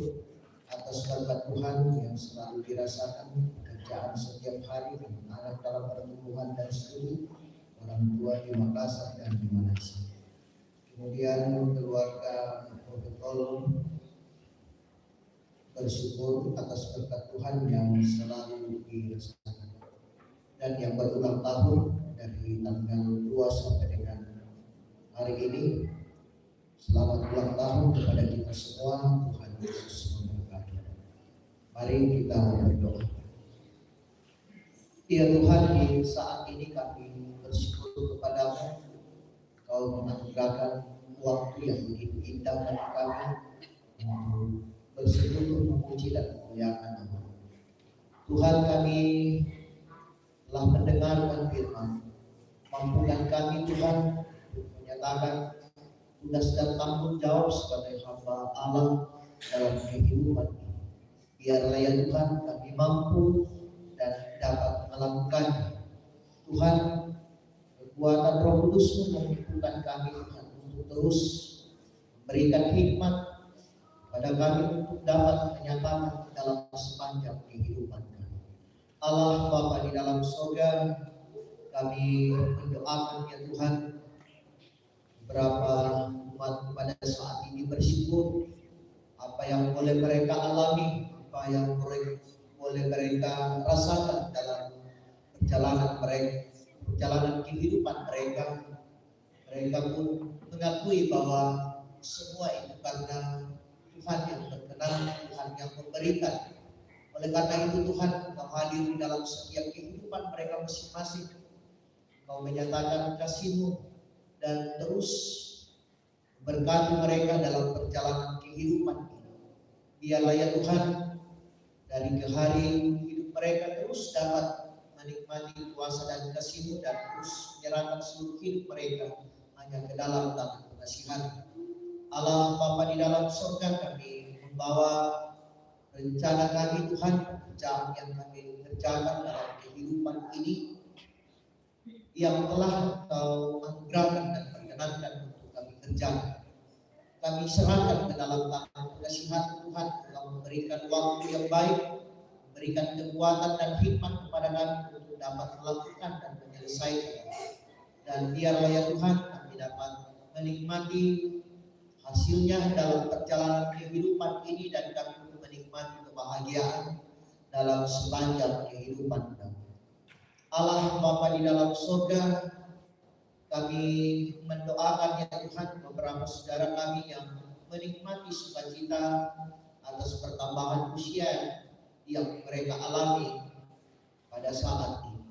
atas berkat Tuhan yang selalu dirasakan, pekerjaan setiap hari, anak dalam pertumbuhan dan studi, orang tua di Makassar dan di Malaysia. Kemudian keluarga Profetol bersyukur atas berkat Tuhan yang selalu dirasakan dan yang berulang tahun dari tanggal 2 sampai dengan hari ini. Selamat ulang tahun kepada kita semua. Tuhan Yesus memberkati. Mari kita berdoa. Ya Tuhan, di saat ini kami bersyukur kepada-Mu. Kau menganugerahkan waktu yang begitu indah bagi kami untuk bersekutu, memuji dan memuliakan nama. Tuhan, kami telah mendengarkan firman. Mampukan kami Tuhan untuk menyatakan tugas dan tanggung jawab sebagai hamba Allah dalam kehidupan ini. Biarlah ya Tuhan kami mampu dan dapat melakukan. Tuhan, kekuatan Roh Kudus memampukan kami Tuhan untuk terus memberikan hikmat pada kami untuk dapat menyatakan dalam sepanjang kehidupan kami. Allah Bapa di dalam surga, kami mendoakan ya Tuhan, beberapa umat pada saat ini bersyukur apa yang boleh mereka alami, apa yang boleh mereka rasakan dalam perjalanan mereka, perjalanan kehidupan mereka. Mereka pun mengakui bahwa semua itu karena Tuhan yang berkenan, Tuhan yang memberikan. Oleh karena itu Tuhan, Kau hadir di dalam setiap kehidupan mereka masing-masing. Kau menyatakan kasih-Mu dan terus berkati mereka dalam perjalanan kehidupan ini. Biarlah ya Tuhan, dari ke hari hidup mereka terus dapat menikmati kuasa dan kasih-Mu dan terus menyerahkan seluruh hidup mereka hanya ke dalam tangan pengasihan. Allah Bapa di dalam surga, kami membawa rencana kami Tuhan, pekerjaan yang kami kerjakan dalam kehidupan ini yang telah Kau anugerahkan dan perkenankan untuk kami kerjakan. Kami serahkan ke dalam tangan pengasihan Tuhan. Kau memberikan waktu yang baik, memberikan kekuatan dan hikmat kepada kami untuk dapat melakukan dan menyelesaikan. Dan biarlah ya Tuhan kami dapat menikmati hasilnya dalam perjalanan kehidupan ini dan kami menikmati kebahagiaan dalam sepanjang kehidupan kami. Allah Bapa di dalam surga, kami mendoakan ya Tuhan beberapa saudara kami yang menikmati sukacita atas pertambahan usia yang mereka alami pada saat ini.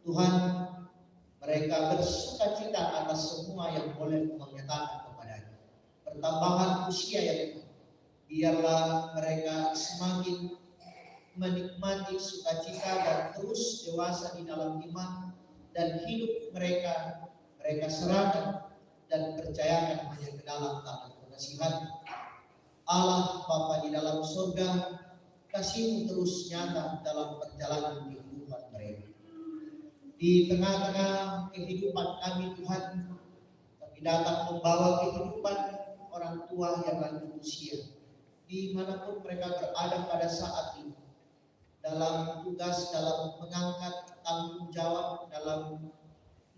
Tuhan, mereka bersukacita atas semua yang boleh Kau nyatakan kepadanya. Pertambahan usia ya Tuhan, biarlah mereka semakin menikmati sukacita dan terus dewasa di dalam iman, dan hidup mereka serahkan dan percayakan hanya ke dalam tangan pengasihan. Allah Bapa di dalam surga, kasih-Mu terus nyata dalam perjalanan kehidupan mereka. Di tengah-tengah kehidupan kami Tuhan, kami datang membawa kehidupan orang tua yang lanjut usia, dimanapun mereka berada pada saat ini, dalam tugas, dalam mengangkat tanggung jawab, dalam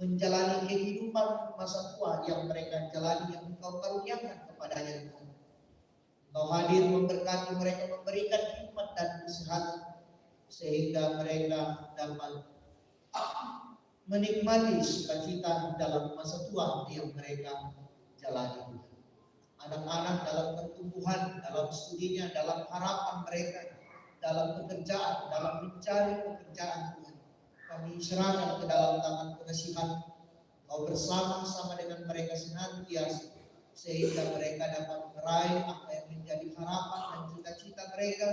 menjalani kehidupan masa tua yang mereka jalani, yang Engkau karuniakan kepadanya Tuhan. Engkau hadir memberkati mereka, memberikan hikmat dan kesehatan sehingga mereka dapat menikmati sukacita dalam masa tua yang mereka jalani. Anak-anak dalam pertumbuhan, dalam studinya, dalam harapan mereka, dalam pekerjaan, dalam mencari pekerjaan Tuhan, kami serahkan ke dalam tangan pengasihan. Kau bersama-sama dengan mereka senantiasa sehingga mereka dapat meraih apa yang menjadi harapan dan cita-cita mereka,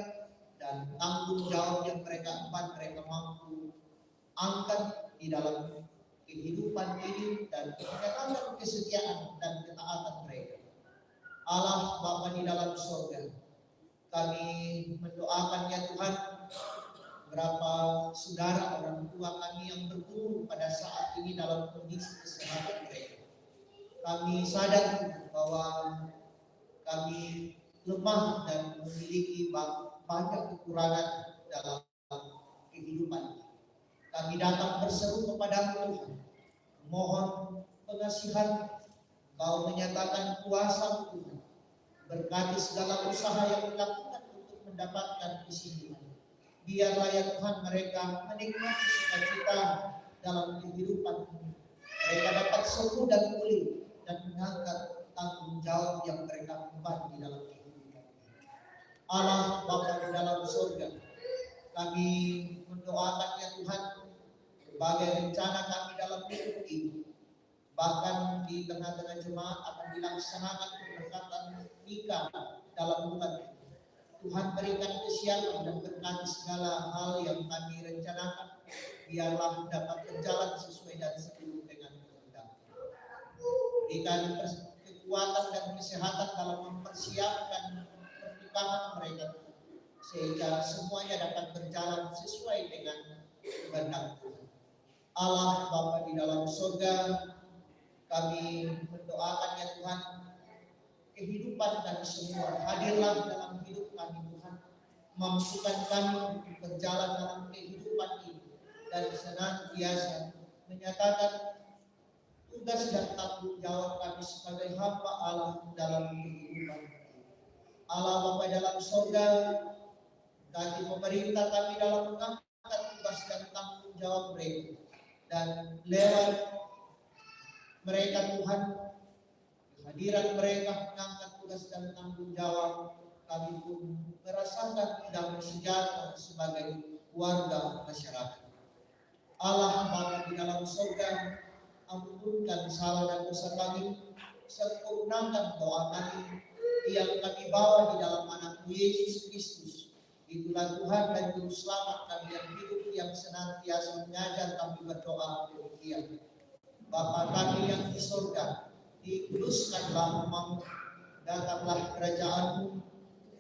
dan tanggung jawab yang mereka mampu angkat di dalam kehidupan ini dan menyatakan kesetiaan dan ketaatan mereka. Allah Bapa di dalam surga, kami mendoakan ya Tuhan beberapa saudara orang tua kami yang berguru pada saat ini dalam kondisi kesehatan mereka. Kami sadar bahwa kami lemah dan memiliki banyak kekurangan dalam kehidupan. Kami datang berseru kepada Tuhan, mohon pengasihan. Kau menyatakan kuasa Tuhan, berkati segala usaha yang dilakukan untuk mendapatkan kesembuhan. Biarlah ya Tuhan mereka menikmati sukacita dalam kehidupan ini. Mereka dapat sembuh dan pulih dan mengangkat tanggung jawab yang mereka emban di dalam kehidupan. Allah Bapa di dalam surga, kami mendoakan ya Tuhan, berbagai rencana kami dalam hidup ini, bahkan di tengah-tengah jemaat akan dilaksanakan pemberkatan nikah dalam bulan ini. Tuhan berikan kesiapan dan berkati segala hal yang kami rencanakan, biarlah dapat berjalan sesuai dan seturut dengan kehendak. Berikan kekuatan dan kesehatan dalam mempersiapkan pernikahan mereka, sehingga semuanya dapat berjalan sesuai dengan kehendak Tuhan. Allah Bapa di dalam surga, kami mendoakan ya Tuhan, kehidupan kami semua hadirlah dalam hidup kami Tuhan, mampukan kami untuk berjalan dalam kehidupan ini dan senantiasa menyatakan tugas dan tanggung jawab kami sebagai hamba Allah dalam kehidupan. Allah Bapa dalam surga, kami pemerintah kami dalam mengangkat tugas dan tanggung jawab mereka, dan lewat mereka Tuhan, kehadiran mereka mengangkat tugas dan tanggung jawab, kami pun merasakan damai sejahtera sebagai warga masyarakat. Allah Bapa di dalam surga, ampunkan salah dan dosa kami, sempurnakan doa kami yang kami bawa di dalam anak Yesus Kristus. Itulah Tuhan dan Juru Selamat kami yang hidup, yang senantiasa mengajar kami berdoa demikian. Bapa kami yang di surga, dikuduskanlah namamu, datanglah kerajaan-Mu,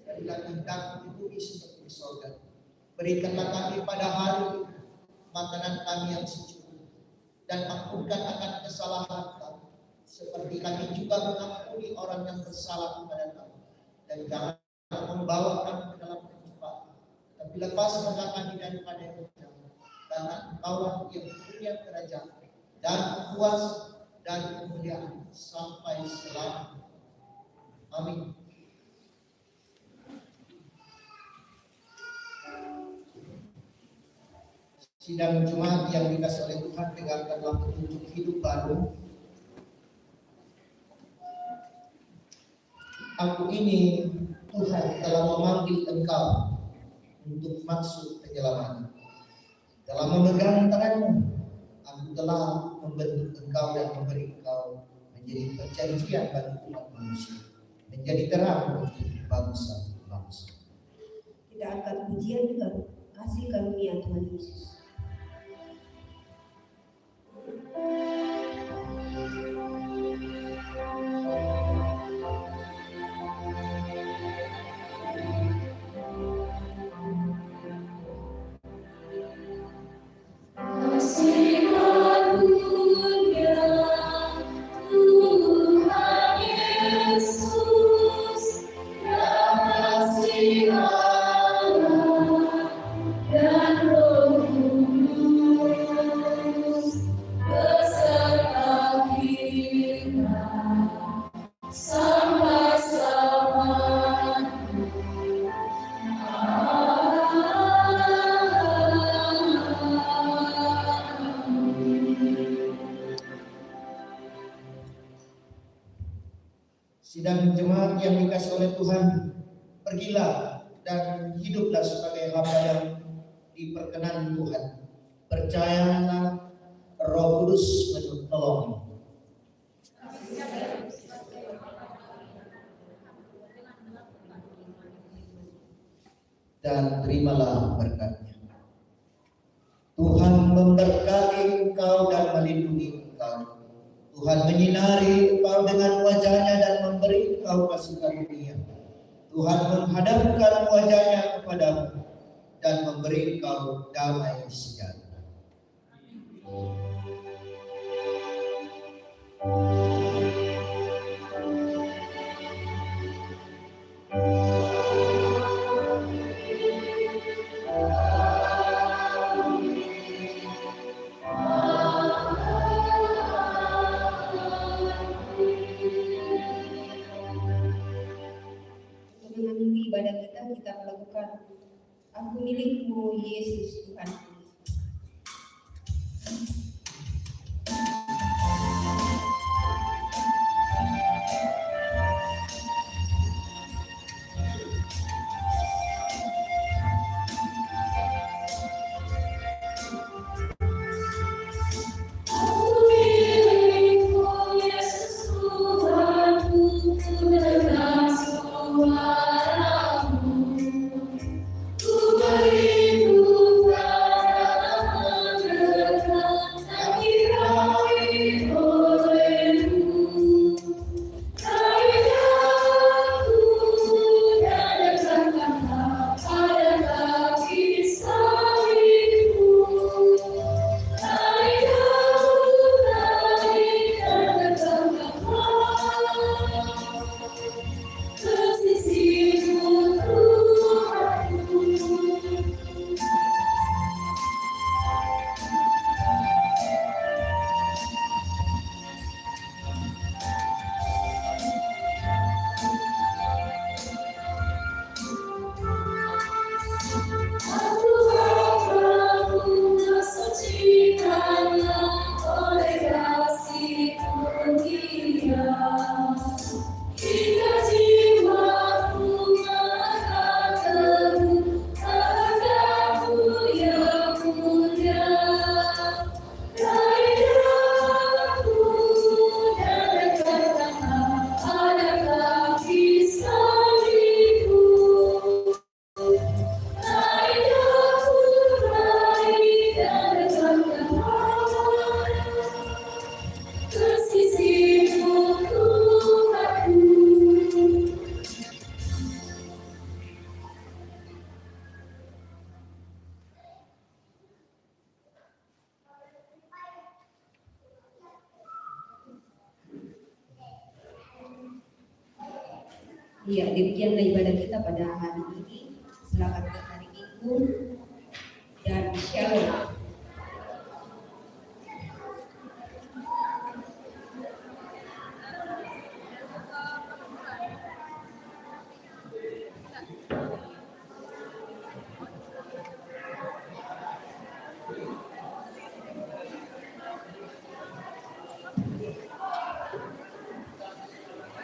jadilah kehendak-Mu di bumi seperti di surga. Berikanlah kami pada hari ini makanan kami yang secukupnya, dan ampunkan akan kesalahan kami, seperti kami juga mengampuni orang yang bersalah kepada kami. Dan jangan membawa kami ke dalam pencobaan, tapi lepaskan kami daripada yang jahat. Karena Engkaulah yang punya kerajaan dan kuasa dan kemuliaan sampai selamanya. Amin. Sidang Jumat yang dikasih oleh Tuhan, dengarkanlah petunjuk hidup baru. Aku ini Tuhan telah memanggil engkau untuk maksud penyelamatan. Dalam memegang tanganmu, aku telah membentuk engkau dan memberi engkau menjadi perjanjian bagi umat manusia, menjadi terang untuk bangsa-bangsa. Kita angkat pujian juga kasih karunia Tuhan Yesus. Sidang jemaat yang dikasih oleh Tuhan, pergilah dan hiduplah sebagai hamba yang diperkenan Tuhan. Percayalah, Roh Kudus menolong. Dan terimalah berkatnya. Tuhan memberkati engkau dan melindungi engkau. Tuhan menyinari engkau dengan wajahnya dan memberi engkau kasih karunia. Tuhan menghadapkan wajahnya kepadamu dan memberi engkau damai sejahtera. Kita melakukan aku milikmu Yesus Tuhan. Iya, demikianlah ibadah kita pada hari ini. Selamat hari Minggu dan Shalom.